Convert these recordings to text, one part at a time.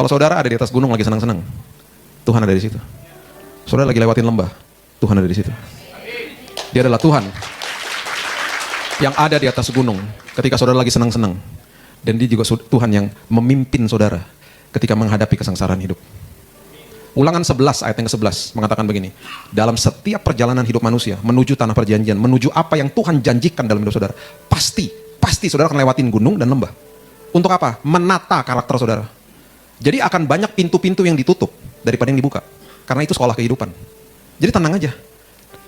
Kalau saudara ada di atas gunung lagi senang-senang, Tuhan ada di situ. Saudara lagi lewatin lembah, Tuhan ada di situ. Dia adalah Tuhan yang ada di atas gunung ketika saudara lagi senang-senang. Dan dia juga Tuhan yang memimpin saudara ketika menghadapi kesengsaraan hidup. Ulangan 11 ayat yang ke-11 mengatakan begini. Dalam setiap perjalanan hidup manusia menuju tanah perjanjian, menuju apa yang Tuhan janjikan dalam hidup saudara, pasti saudara akan lewatin gunung dan lembah. Untuk apa? Menata karakter saudara. Jadi akan banyak pintu-pintu yang ditutup daripada yang dibuka. Karena itu sekolah kehidupan. Jadi tenang aja.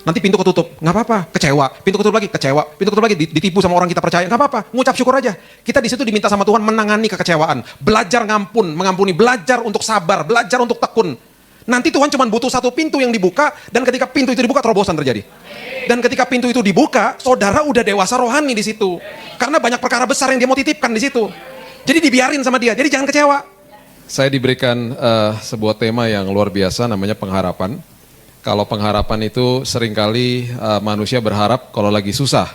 Nanti pintu ketutup, nggak apa-apa, kecewa. Pintu ketutup lagi, kecewa. Pintu ketutup lagi, ditipu sama orang kita percaya, nggak apa-apa. Ngucap syukur aja. Kita di situ diminta sama Tuhan menangani kekecewaan, belajar mengampuni, belajar untuk sabar, belajar untuk tekun. Nanti Tuhan cuma butuh satu pintu yang dibuka, dan ketika pintu itu dibuka, terobosan terjadi. Dan ketika pintu itu dibuka, saudara udah dewasa rohani di situ. Karena banyak perkara besar yang dia mau titipkan di situ. Jadi dibiarin sama dia. Jadi jangan kecewa. Saya diberikan sebuah tema yang luar biasa, namanya pengharapan. Kalau pengharapan itu seringkali manusia berharap kalau lagi susah.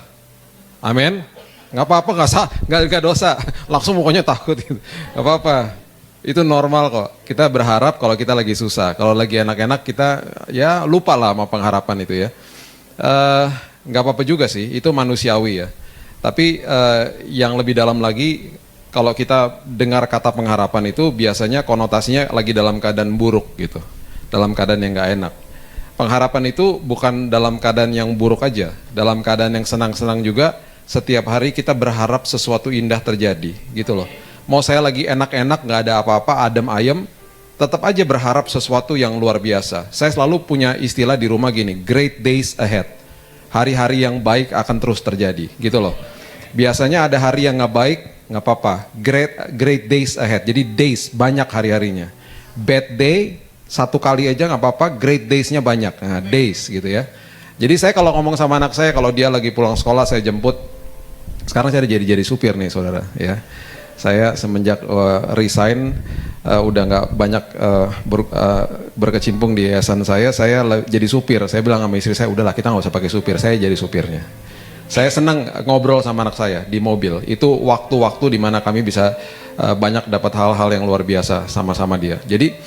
Amin. Nggak apa-apa, nggak dosa. Langsung pokoknya takut. Gitu. Nggak apa-apa. Itu normal kok. Kita berharap kalau kita lagi susah. Kalau lagi enak-enak kita ya lupa lah sama pengharapan itu ya. Nggak apa-apa juga sih. Itu manusiawi ya. Tapi yang lebih dalam lagi, kalau kita dengar kata pengharapan itu biasanya konotasinya lagi dalam keadaan buruk gitu. Dalam keadaan yang nggak enak. Pengharapan itu bukan dalam keadaan yang buruk aja, dalam keadaan yang senang-senang juga. Setiap hari kita berharap sesuatu indah terjadi, gitu loh. Mau saya lagi enak-enak, nggak ada apa-apa, adem ayem, tetap aja berharap sesuatu yang luar biasa. Saya selalu punya istilah di rumah gini, great days ahead. Hari-hari yang baik akan terus terjadi, gitu loh. Biasanya ada hari yang nggak baik, nggak apa-apa. Great days ahead. Jadi days banyak hari-harinya. Bad day satu kali aja nggak apa-apa, great days-nya banyak. Nah, days gitu ya. Jadi saya kalau ngomong sama anak saya, kalau dia lagi pulang sekolah saya jemput. Sekarang saya jadi supir nih saudara ya. Saya semenjak resign udah nggak banyak berkecimpung di yayasan saya jadi supir. Saya bilang sama istri saya, udahlah kita nggak usah pakai supir, saya jadi supirnya. Saya senang ngobrol sama anak saya di mobil. Itu waktu-waktu di mana kami bisa banyak dapat hal-hal yang luar biasa sama-sama dia. Jadi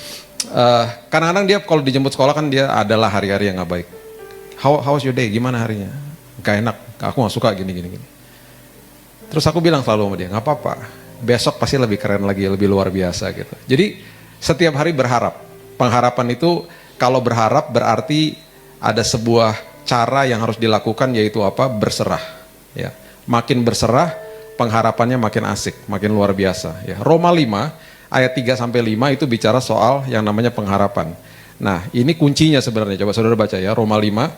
kadang-kadang dia kalau dijemput sekolah kan dia adalah hari-hari yang gak baik. How's your day? Gimana harinya? Gak enak, aku gak suka gini. Terus aku bilang selalu sama dia, gak apa-apa, besok pasti lebih keren lagi, lebih luar biasa gitu. Jadi setiap hari berharap. Pengharapan itu kalau berharap berarti ada sebuah cara yang harus dilakukan, yaitu apa? Berserah ya. Makin berserah, pengharapannya makin asik, makin luar biasa ya. Roma 5 ayat 3-5 itu bicara soal yang namanya pengharapan. Nah, ini kuncinya sebenarnya. Coba saudara baca ya, Roma 5.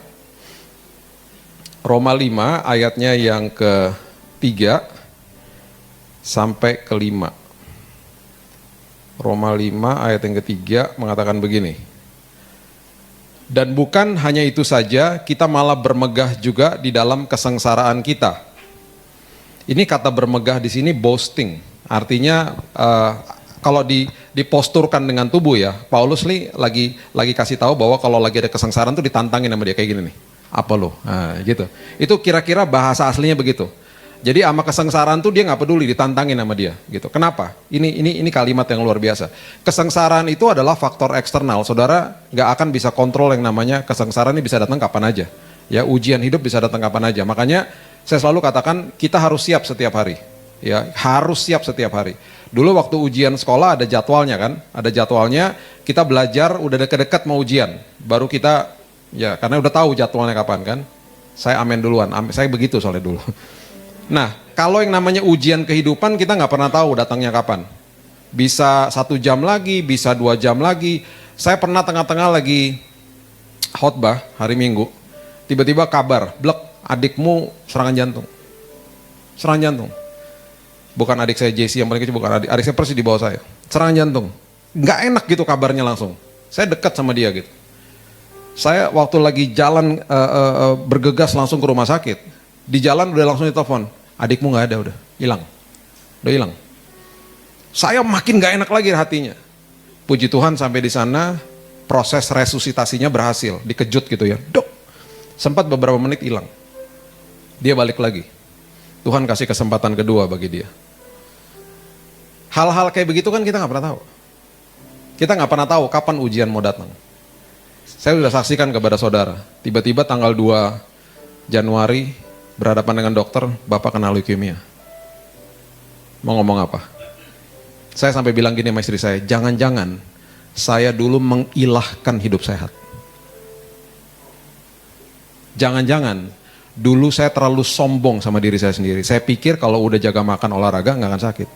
Roma 5 ayatnya yang ke-3 sampai ke-5. Roma 5 ayat yang ke-3 mengatakan begini. Dan bukan hanya itu saja, kita malah bermegah juga di dalam kesengsaraan kita. Ini kata bermegah di sini boasting. Artinya kalau diposturkan dengan tubuh ya, Paulus nih lagi kasih tahu bahwa kalau lagi ada kesengsaraan tuh ditantangin sama dia kayak gini nih. Apa lo? Nah, gitu. Itu kira-kira bahasa aslinya begitu. Jadi sama kesengsaraan tuh dia nggak peduli, ditantangin sama dia gitu. Kenapa? Ini kalimat yang luar biasa. Kesengsaraan itu adalah faktor eksternal. Saudara nggak akan bisa kontrol yang namanya kesengsaraan, ini bisa datang kapan aja. Ya, ujian hidup bisa datang kapan aja. Makanya saya selalu katakan kita harus siap setiap hari. Ya, harus siap setiap hari. Dulu waktu ujian sekolah ada jadwalnya kan, ada jadwalnya, kita belajar udah deket-deket mau ujian, baru kita, ya karena udah tahu jadwalnya kapan kan, saya amen duluan, saya begitu soalnya dulu. Nah, kalau yang namanya ujian kehidupan kita nggak pernah tahu datangnya kapan, bisa 1 jam lagi, bisa 2 jam lagi. Saya pernah tengah-tengah lagi khotbah hari Minggu, tiba-tiba kabar, blek, adikmu serangan jantung. Bukan adik saya JC yang paling kecil, bukan adik saya persis di bawah saya. Serangan jantung. Nggak enak gitu kabarnya langsung. Saya dekat sama dia gitu. Saya waktu lagi jalan bergegas langsung ke rumah sakit. Di jalan udah langsung ditelepon. Adikmu nggak ada, udah hilang. Saya makin nggak enak lagi hatinya. Puji Tuhan sampai di sana proses resusitasinya berhasil. Dikejut gitu ya. Dok. Sempat beberapa menit hilang. Dia balik lagi. Tuhan kasih kesempatan kedua bagi dia. Hal-hal kayak begitu kan kita nggak pernah tahu. Kita nggak pernah tahu kapan ujian mau datang. Saya sudah saksikan kepada saudara, tiba-tiba tanggal 2 Januari berhadapan dengan dokter, Bapak kena leukemia. Mau ngomong apa? Saya sampai bilang gini sama istri saya, jangan-jangan saya dulu mengilahkan hidup sehat. Jangan-jangan dulu saya terlalu sombong sama diri saya sendiri. Saya pikir kalau udah jaga makan olahraga nggak akan sakit.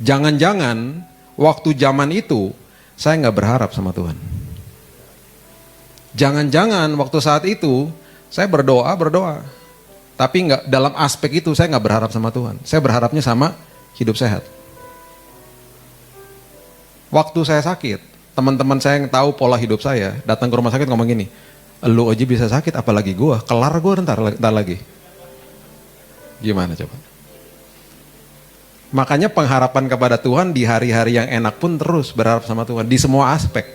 Jangan-jangan waktu zaman itu saya nggak berharap sama Tuhan. Jangan-jangan waktu saat itu saya berdoa, tapi nggak dalam aspek itu saya nggak berharap sama Tuhan. Saya berharapnya sama hidup sehat. Waktu saya sakit, teman-teman saya yang tahu pola hidup saya datang ke rumah sakit ngomong gini, lu aja bisa sakit, apalagi gua, kelar gua ntar lagi. Gimana coba? Makanya pengharapan kepada Tuhan di hari-hari yang enak pun terus berharap sama Tuhan di semua aspek,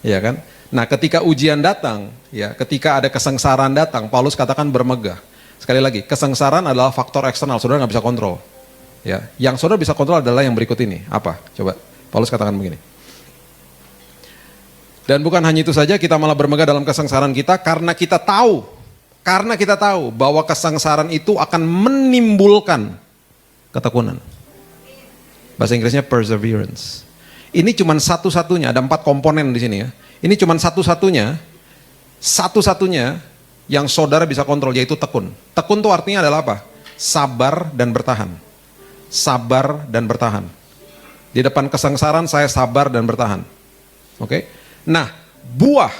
ya kan? Nah, ketika ujian datang, ya, ketika ada kesengsaraan datang, Paulus katakan bermegah. Sekali lagi, kesengsaraan adalah faktor eksternal, saudara nggak bisa kontrol. Ya, yang saudara bisa kontrol adalah yang berikut ini. Apa? Coba, Paulus katakan begini. Dan bukan hanya itu saja, kita malah bermegah dalam kesengsaraan kita karena kita tahu bahwa kesengsaraan itu akan menimbulkan ketekunan. Bahasa Inggrisnya perseverance. Ini cuma satu-satunya, ada 4 komponen di sini ya. Ini cuma satu-satunya yang saudara bisa kontrol, yaitu tekun. Tekun itu artinya adalah apa? Sabar dan bertahan. Sabar dan bertahan. Di depan kesengsaraan saya sabar dan bertahan. Oke? Nah, buah,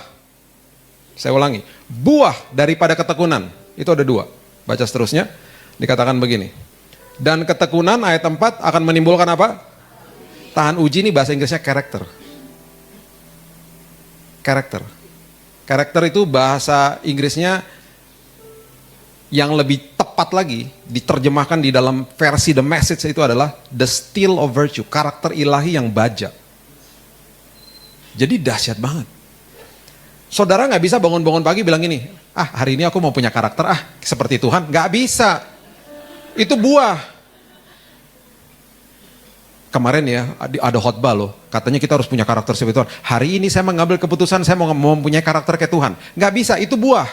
saya ulangi, buah daripada ketekunan, itu ada 2. Baca seterusnya, dikatakan begini. Dan ketekunan ayat 4 akan menimbulkan apa? Tahan uji, ini bahasa Inggrisnya karakter. Karakter. Karakter itu bahasa Inggrisnya yang lebih tepat lagi, diterjemahkan di dalam versi The Message itu adalah the steel of virtue, karakter ilahi yang baja. Jadi dahsyat banget. Saudara nggak bisa bangun-bangun pagi bilang gini, hari ini aku mau punya karakter, seperti Tuhan. Nggak bisa. Itu buah. Kemarin ya, ada khotbah loh, katanya kita harus punya karakter seperti Tuhan. Hari ini saya mengambil keputusan, saya mau mempunyai karakter kayak Tuhan. Nggak bisa, itu buah.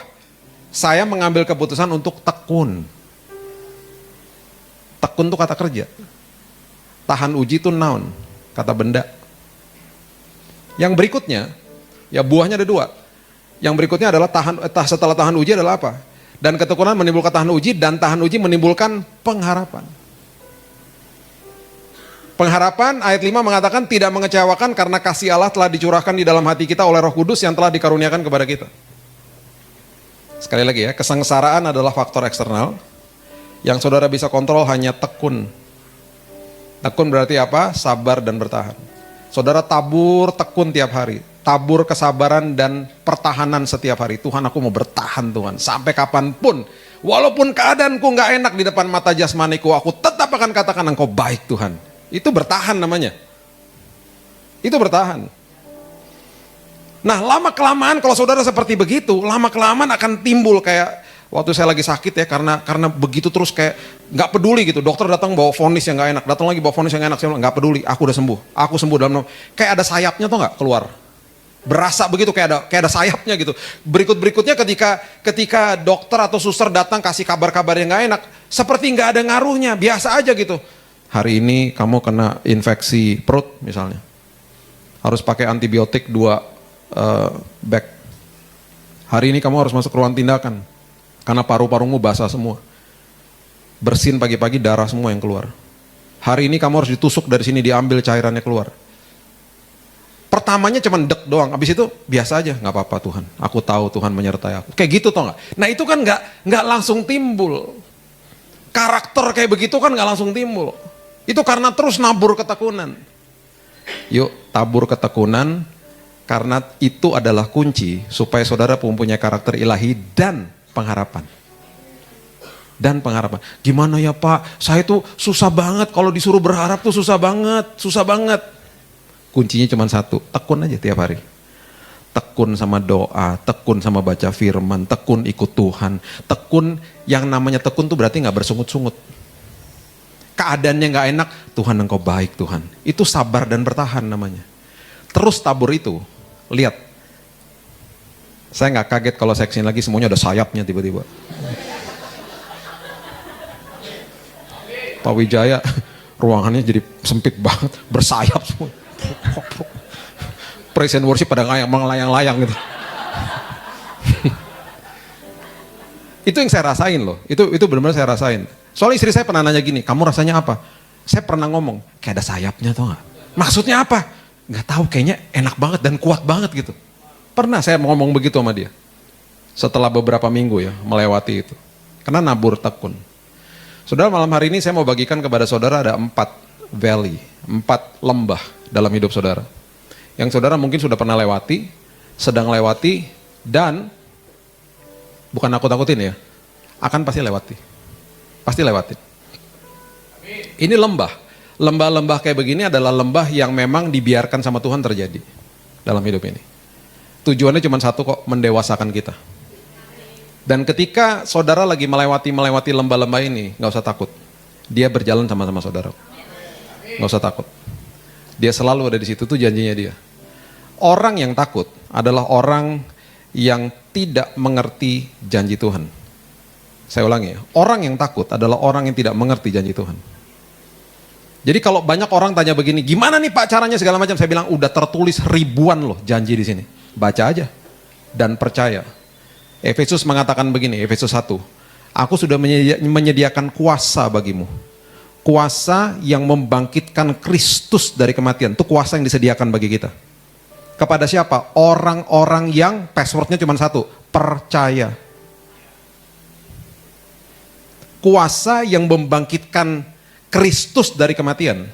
Saya mengambil keputusan untuk tekun. Tekun itu kata kerja. Tahan uji itu noun, kata benda. Yang berikutnya, ya buahnya ada 2. Yang berikutnya adalah setelah tahan uji adalah apa? Dan ketekunan menimbulkan tahan uji, dan tahan uji menimbulkan pengharapan. Pengharapan ayat 5 mengatakan tidak mengecewakan karena kasih Allah telah dicurahkan di dalam hati kita oleh Roh Kudus yang telah dikaruniakan kepada kita. Sekali lagi ya, kesengsaraan adalah faktor eksternal. Yang saudara bisa kontrol hanya tekun. Tekun berarti apa? Sabar dan bertahan. Saudara tabur tekun tiap hari. Tabur kesabaran dan pertahanan setiap hari. Tuhan, aku mau bertahan Tuhan. Sampai kapanpun. Walaupun keadaanku gak enak di depan mata jasmaniku, aku tetap akan katakan Engkau baik Tuhan. Itu bertahan namanya. Itu bertahan. Nah, lama-kelamaan kalau saudara seperti begitu, lama-kelamaan akan timbul kayak waktu saya lagi sakit ya, karena begitu terus kayak nggak peduli gitu. Dokter datang bawa vonis yang nggak enak, datang lagi bawa vonis yang enak, saya bilang nggak peduli, aku udah sembuh. Aku sembuh dalam kayak ada sayapnya tuh nggak keluar. Berasa begitu kayak ada sayapnya gitu. Berikutnya ketika dokter atau suster datang kasih kabar-kabar yang nggak enak, seperti nggak ada ngaruhnya, biasa aja gitu. Hari ini kamu kena infeksi perut misalnya, harus pakai antibiotik 2 bag. Hari ini kamu harus masuk ruang tindakan karena paru-parumu basah semua, bersin pagi-pagi, darah semua yang keluar. Hari ini kamu harus ditusuk dari sini, diambil cairannya keluar. Pertamanya cuma dek doang, abis itu biasa aja, nggak apa-apa Tuhan, aku tahu Tuhan menyertai aku. Kayak gitu toh nggak? Nah itu kan nggak langsung timbul. Karakter kayak begitu kan nggak langsung timbul. Itu karena terus nabur ketekunan. Yuk tabur ketekunan, karena itu adalah kunci supaya saudara mempunyai karakter ilahi dan pengharapan. Dan pengharapan. Gimana ya Pak, saya tuh susah banget kalau disuruh berharap tuh susah banget. Kuncinya cuma satu, tekun aja tiap hari. Tekun sama doa, tekun sama baca firman, tekun ikut Tuhan. Tekun, yang namanya tekun tuh berarti gak bersungut-sungut. keadaannya nggak enak, Tuhan Engkau baik Tuhan. Itu sabar dan bertahan namanya. Terus tabur itu, lihat. Saya nggak kaget kalau saya kesini lagi semuanya ada sayapnya tiba-tiba. Pak Wijaya, ruangannya jadi sempit banget, bersayap semua. Praise and worship pada melayang-layang gitu. Itu yang saya rasain loh, itu benar-benar saya rasain. Soalnya istri saya pernah nanya gini, kamu rasanya apa? Saya pernah ngomong, kayak ada sayapnya tau gak? Maksudnya apa? Gak tahu, kayaknya enak banget dan kuat banget gitu. Pernah saya ngomong begitu sama dia. Setelah beberapa minggu ya, melewati itu. Karena nabur tekun. Saudara, malam hari ini saya mau bagikan kepada saudara ada 4 valley, 4 lembah dalam hidup saudara. Yang saudara mungkin sudah pernah lewati, sedang lewati, dan bukan aku takutin ya, akan pasti lewati. Pasti lewatin. Ini lembah. Lembah-lembah kayak begini adalah lembah yang memang dibiarkan sama Tuhan terjadi dalam hidup ini. Tujuannya cuma satu kok, mendewasakan kita. Dan ketika saudara lagi melewati lembah-lembah ini, gak usah takut. Dia berjalan sama-sama saudara. Gak usah takut. Dia selalu ada di situ, tuh janjinya dia. Orang yang takut adalah orang yang tidak mengerti janji Tuhan. Saya ulangi ya, orang yang takut adalah orang yang tidak mengerti janji Tuhan. Jadi kalau banyak orang tanya begini, gimana nih Pak caranya segala macam, saya bilang udah tertulis ribuan loh janji di sini. Baca aja dan percaya. Efesus mengatakan begini, Efesus 1, aku sudah menyediakan kuasa bagimu. Kuasa yang membangkitkan Kristus dari kematian, itu kuasa yang disediakan bagi kita. Kepada siapa? Orang-orang yang passwordnya cuma satu, percaya. Kuasa yang membangkitkan Kristus dari kematian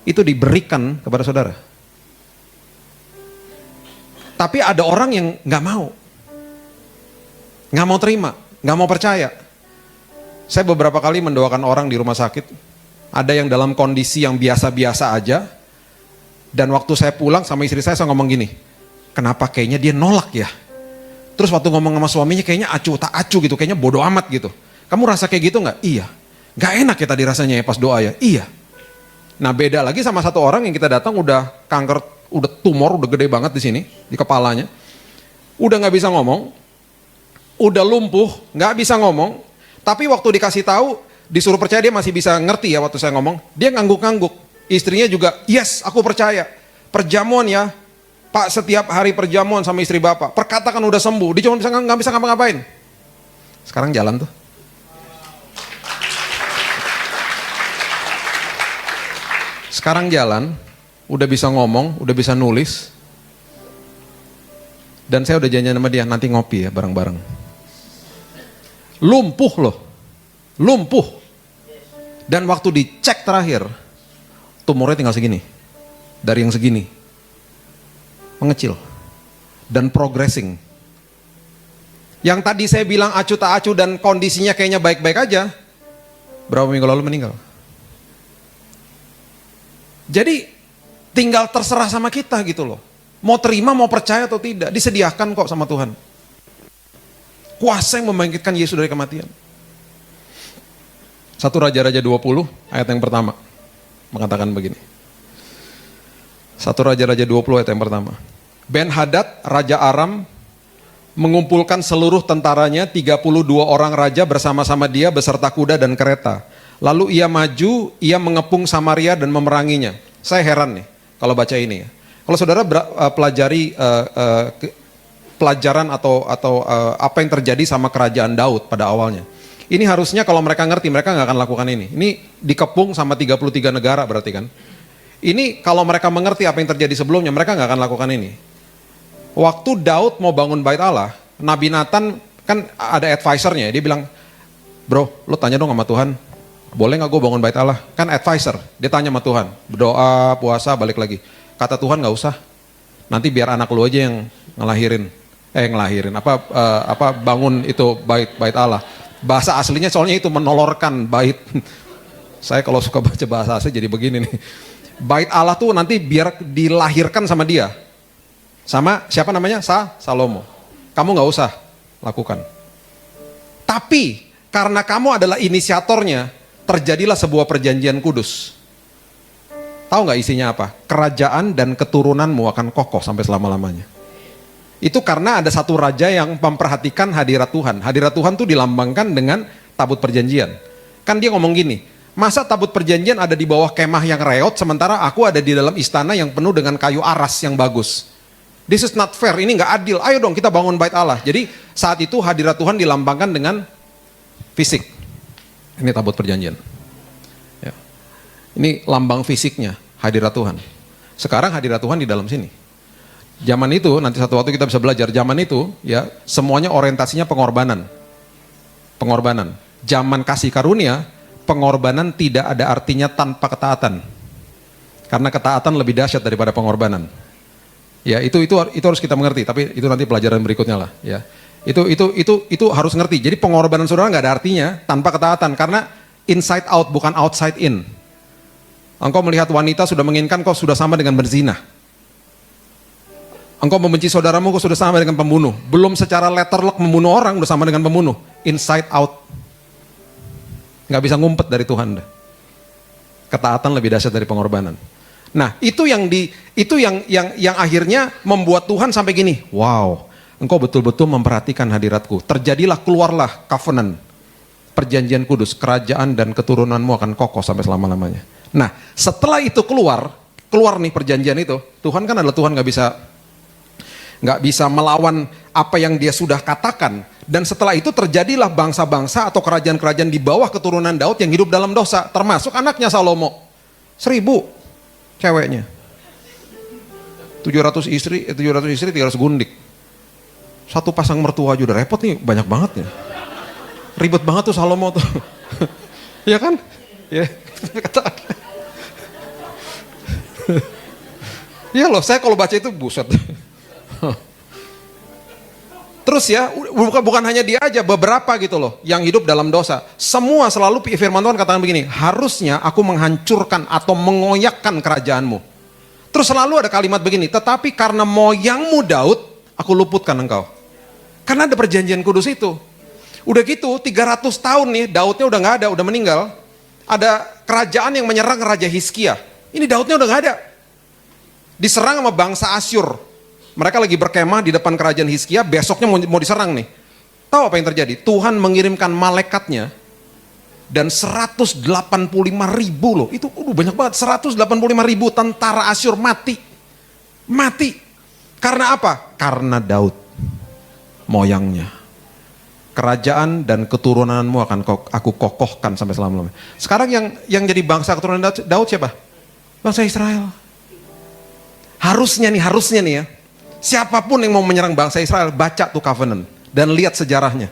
itu diberikan kepada saudara. Tapi ada orang yang nggak mau terima, nggak mau percaya. Saya beberapa kali mendoakan orang di rumah sakit, ada yang dalam kondisi yang biasa-biasa aja, dan waktu saya pulang sama istri saya ngomong gini, kenapa kayaknya dia nolak ya? Terus waktu ngomong sama suaminya kayaknya acuh tak acuh gitu, kayaknya bodoh amat gitu. Kamu rasa kayak gitu nggak? Iya. Nggak enak ya tadi rasanya ya pas doa ya? Iya. Nah beda lagi sama satu orang yang kita datang udah kanker, udah tumor, udah gede banget di sini, di kepalanya. Udah nggak bisa ngomong, udah lumpuh, nggak bisa ngomong. Tapi waktu dikasih tahu, disuruh percaya dia masih bisa ngerti ya waktu saya ngomong. Dia ngangguk-ngangguk. Istrinya juga, yes aku percaya. Perjamuan ya, Pak setiap hari perjamuan sama istri Bapak. Perkatakan udah sembuh, dia cuma nggak bisa ngapa-ngapain. Sekarang jalan tuh. Sekarang jalan, udah bisa ngomong, udah bisa nulis. Dan saya udah janjian sama dia, nanti ngopi ya bareng-bareng. Lumpuh loh, lumpuh. Dan waktu dicek terakhir, tumornya tinggal segini. Dari yang segini, mengecil. Dan progressing. Yang tadi saya bilang acuh tak acuh dan kondisinya kayaknya baik-baik aja, berapa minggu lalu meninggal. Jadi tinggal terserah sama kita gitu loh. Mau terima, mau percaya atau tidak, disediakan kok sama Tuhan. Kuasa yang membangkitkan Yesus dari kematian. 1 Raja-Raja 20 ayat yang pertama mengatakan begini. 1 Raja-Raja 20 ayat yang pertama. Ben-Hadad, Raja Aram, mengumpulkan seluruh tentaranya, 32 orang raja bersama-sama dia beserta kuda dan kereta. Lalu ia maju, ia mengepung Samaria dan memeranginya. Saya heran nih kalau baca ini ya. Kalau saudara pelajari pelajaran atau apa yang terjadi sama kerajaan Daud pada awalnya. Ini harusnya kalau mereka ngerti, mereka nggak akan lakukan ini. Ini dikepung sama 33 negara berarti kan. Ini kalau mereka mengerti apa yang terjadi sebelumnya, mereka nggak akan lakukan ini. Waktu Daud mau bangun bait Allah, Nabi Nathan kan ada advisernya, dia bilang, bro, lo tanya dong sama Tuhan, boleh nggak gue bangun bait Allah? Kan advisor, dia tanya sama Tuhan, berdoa, puasa, balik lagi. Kata Tuhan nggak usah, nanti biar anak lu aja yang ngelahirin, bangun itu bait Allah. Bahasa aslinya soalnya itu menolorkan bait. Saya kalau suka baca bahasa asli jadi begini nih. Bait Allah tuh nanti biar dilahirkan sama dia. Sama siapa namanya? Salomo. Kamu nggak usah lakukan. Tapi karena kamu adalah inisiatornya, terjadilah sebuah perjanjian kudus. Tahu nggak isinya apa? Kerajaan dan keturunanmu akan kokoh sampai selama-lamanya. Itu karena ada satu raja yang memperhatikan hadirat Tuhan. Hadirat Tuhan tuh dilambangkan dengan tabut perjanjian. Kan dia ngomong gini, masa tabut perjanjian ada di bawah kemah yang reot, sementara aku ada di dalam istana yang penuh dengan kayu aras yang bagus. This is not fair, ini nggak adil. Ayo dong kita bangun bait Allah. Jadi saat itu hadirat Tuhan dilambangkan dengan fisik. Ini tabut perjanjian. Ya. Ini lambang fisiknya hadirat Tuhan. Sekarang hadirat Tuhan di dalam sini. Zaman itu, nanti satu waktu kita bisa belajar, zaman itu ya semuanya orientasinya pengorbanan. Pengorbanan. Zaman kasih karunia, pengorbanan tidak ada artinya tanpa ketaatan. Karena ketaatan lebih dahsyat daripada pengorbanan. Ya, itu harus kita mengerti, tapi itu nanti pelajaran berikutnya lah, ya. Itu harus ngerti. Jadi pengorbanan saudara nggak ada artinya tanpa ketaatan, karena inside out bukan outside in. Engkau melihat wanita sudah menginginkan, kau sudah sama dengan berzina. Engkau membenci saudaramu, kau sudah sama dengan pembunuh. Belum secara letterlock membunuh orang, sudah sama dengan pembunuh. Inside out. Nggak bisa ngumpet dari Tuhan. Ketaatan lebih dahsyat dari pengorbanan. Nah, itu yang akhirnya membuat Tuhan sampai gini. Wow, engkau betul-betul memperhatikan hadiratku. Terjadilah, keluarlah covenant, perjanjian kudus, kerajaan dan keturunanmu akan kokoh sampai selama-lamanya. Nah, setelah itu keluar nih perjanjian itu. Tuhan kan adalah Tuhan, nggak bisa melawan apa yang dia sudah katakan. Dan setelah itu terjadilah bangsa-bangsa atau kerajaan-kerajaan di bawah keturunan Daud yang hidup dalam dosa, termasuk anaknya Salomo. 1000 ceweknya. 700 istri 300 gundik. Satu pasang mertua aja udah repot nih, banyak banget ya. Ribet banget tuh Salomo tuh. Iya kan? Ya, kata. Iya loh, saya kalau baca itu buset. Terus ya, bukan hanya dia aja, beberapa gitu loh yang hidup dalam dosa. Semua selalu firman Tuhan katakan begini, harusnya aku menghancurkan atau mengoyakkan kerajaanmu. Terus selalu ada kalimat begini, tetapi karena moyangmu Daud, aku luputkan engkau. Karena ada perjanjian kudus itu. Udah gitu, 300 tahun nih, Daudnya udah gak ada, udah meninggal. Ada kerajaan yang menyerang Raja Hizkia. Ini Daudnya udah gak ada. Diserang sama bangsa Asyur. Mereka lagi berkemah di depan kerajaan Hizkia, besoknya mau diserang nih. Tahu apa yang terjadi? Tuhan mengirimkan malaikatnya dan 185.000 loh. Itu banyak banget, 185.000 tentara Asyur mati. Mati. Karena apa? Karena Daud, moyangnya. Kerajaan dan keturunanmu akan aku kokohkan sampai selama-lamanya. Sekarang yang jadi bangsa keturunan Daud siapa? Bangsa Israel. Harusnya nih ya. Siapapun yang mau menyerang bangsa Israel, baca tuh covenant dan lihat sejarahnya.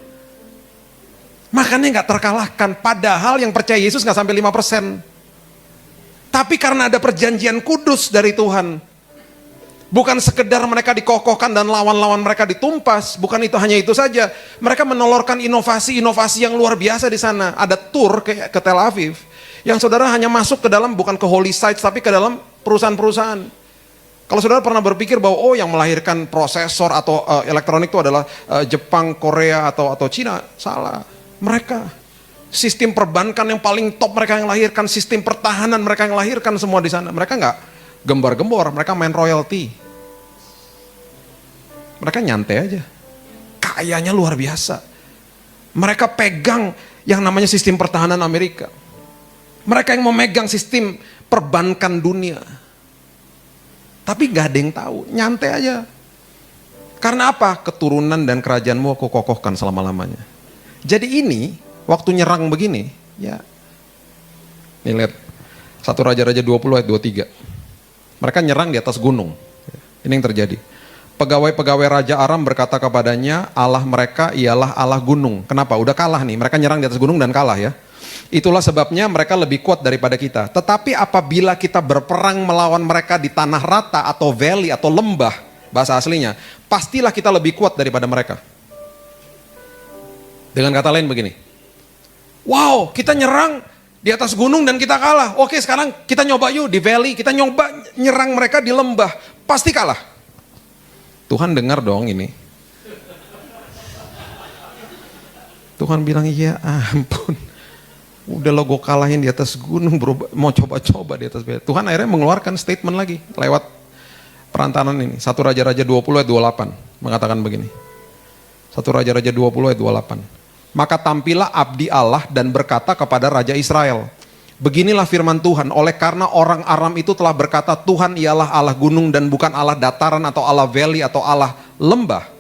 Makanya nggak terkalahkan. Padahal yang percaya Yesus nggak sampai 5%. Tapi karena ada perjanjian kudus dari Tuhan, bukan sekedar mereka dikokohkan dan lawan-lawan mereka ditumpas. Bukan itu, hanya itu saja. Mereka menolorkan inovasi-inovasi yang luar biasa di sana. Ada tour ke Tel Aviv yang saudara hanya masuk ke dalam, bukan ke holy sites, tapi ke dalam perusahaan-perusahaan. Kalau saudara pernah berpikir bahwa yang melahirkan prosesor atau elektronik itu adalah Jepang, Korea atau Cina, salah. Mereka sistem perbankan yang paling top mereka yang lahirkan, sistem pertahanan mereka yang lahirkan semua di sana. Mereka nggak gembar-gembor, mereka main royalty. Mereka nyantai aja. Kayanya luar biasa. Mereka pegang yang namanya sistem pertahanan Amerika. Mereka yang memegang sistem perbankan dunia. Tapi gak ada yang tahu, nyantai aja. Karena apa? Keturunan dan kerajaanmu aku kokohkan selama-lamanya. Jadi ini, waktu nyerang begini, ya. Nih lihat, 1 Raja-Raja 20 ayat 23. Mereka nyerang di atas gunung. Ini yang terjadi. Pegawai-pegawai Raja Aram berkata kepadanya, Allah mereka ialah Allah gunung. Kenapa? Udah kalah nih, mereka nyerang di atas gunung dan kalah ya. Itulah sebabnya mereka lebih kuat daripada kita. Tetapi apabila kita berperang melawan mereka di tanah rata atau valley atau lembah, bahasa aslinya, pastilah kita lebih kuat daripada mereka. Dengan kata lain begini, wow, kita nyerang di atas gunung dan kita kalah. Oke, sekarang kita nyoba yuk di valley, kita nyoba nyerang mereka di lembah, pasti kalah. Tuhan dengar dong ini. Tuhan bilang, iya ampun. Udah lo gue kalahin di atas gunung, bro, mau coba-coba di atas bait. Tuhan akhirnya mengeluarkan statement lagi lewat perantaran ini. 1 Raja-Raja 20 ayat 28 mengatakan begini. 1 Raja-Raja 20 ayat 28. Maka tampillah abdi Allah dan berkata kepada Raja Israel, beginilah firman Tuhan, oleh karena orang Aram itu telah berkata, Tuhan ialah Allah gunung dan bukan Allah dataran atau Allah valley atau Allah lembah.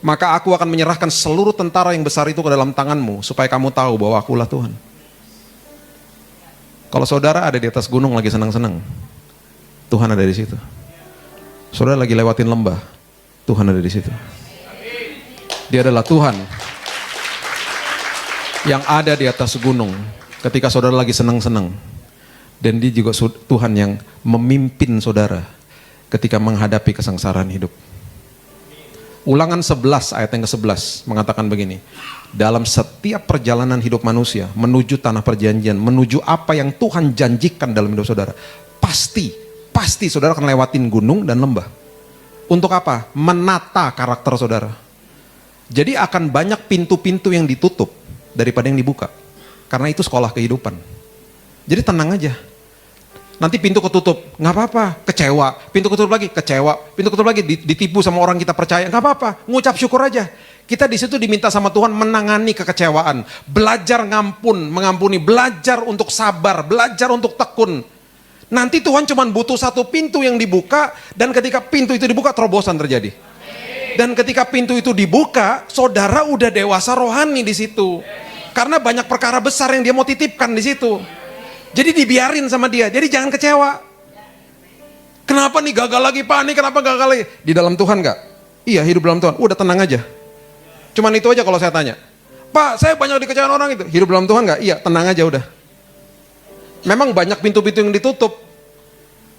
Maka aku akan menyerahkan seluruh tentara yang besar itu ke dalam tanganmu, supaya kamu tahu bahwa akulah Tuhan. Kalau saudara ada di atas gunung lagi senang-senang, Tuhan ada di situ. Saudara lagi lewatin lembah, Tuhan ada di situ. Dia adalah Tuhan yang ada di atas gunung ketika saudara lagi senang-senang. Dan dia juga Tuhan yang memimpin saudara ketika menghadapi kesengsaraan hidup. Ulangan 11 ayat yang ke-11 mengatakan begini. Dalam setiap perjalanan hidup manusia menuju tanah perjanjian, menuju apa yang Tuhan janjikan dalam hidup saudara, pasti saudara akan lewatin gunung dan lembah. Untuk apa? Menata karakter saudara. Jadi akan banyak pintu-pintu yang ditutup daripada yang dibuka. Karena itu sekolah kehidupan. Jadi tenang aja. Nanti pintu ketutup, nggak apa-apa, kecewa. Pintu ketutup lagi, kecewa. Pintu ketutup lagi, ditipu sama orang kita percaya, nggak apa-apa, ngucap syukur aja. Kita di situ diminta sama Tuhan menangani kekecewaan, belajar mengampuni, belajar untuk sabar, belajar untuk tekun. Nanti Tuhan cuma butuh satu pintu yang dibuka, dan ketika pintu itu dibuka, terobosan terjadi. Dan ketika pintu itu dibuka, saudara udah dewasa rohani di situ. Karena banyak perkara besar yang dia mau titipkan di situ. Jadi dibiarin sama dia, jadi jangan kecewa. Kenapa nih gagal lagi Pak, nih kenapa gagal lagi? Di dalam Tuhan gak? Iya, hidup dalam Tuhan, udah tenang aja. Cuman itu aja kalau saya tanya. Pak, saya banyak dikecewain orang itu, hidup dalam Tuhan gak? Iya, tenang aja udah. Memang banyak pintu-pintu yang ditutup.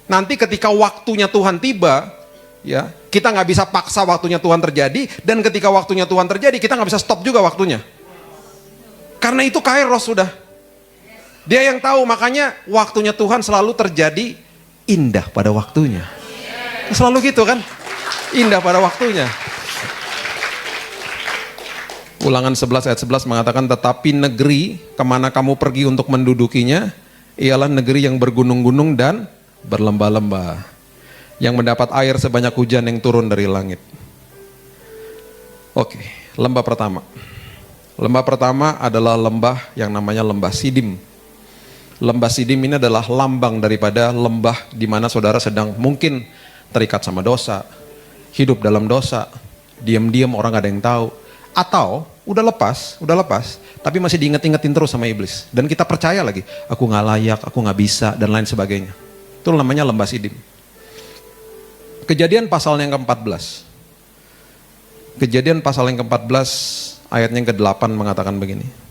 Nanti ketika waktunya Tuhan tiba, ya, kita gak bisa paksa waktunya Tuhan terjadi, dan ketika waktunya Tuhan terjadi, kita gak bisa stop juga waktunya. Karena itu kairos sudah. Dia yang tahu, makanya waktunya Tuhan selalu terjadi indah pada waktunya. Selalu gitu kan? Indah pada waktunya. Ulangan 11 ayat 11 mengatakan, tetapi negeri kemana kamu pergi untuk mendudukinya, ialah negeri yang bergunung-gunung dan berlembah-lembah, yang mendapat air sebanyak hujan yang turun dari langit. Oke, lembah pertama. Lembah pertama adalah lembah yang namanya lembah Sidim. Lembah Sidim ini adalah lambang daripada lembah di mana saudara sedang mungkin terikat sama dosa, hidup dalam dosa, diam-diam orang gak ada yang tahu, atau udah lepas, tapi masih diinget-ingetin terus sama iblis. Dan kita percaya lagi, aku gak layak, aku gak bisa, dan lain sebagainya. Itu namanya lembah Sidim. Kejadian pasal yang ke-14. Kejadian pasal yang ke-14 ayatnya yang ke-8 mengatakan begini.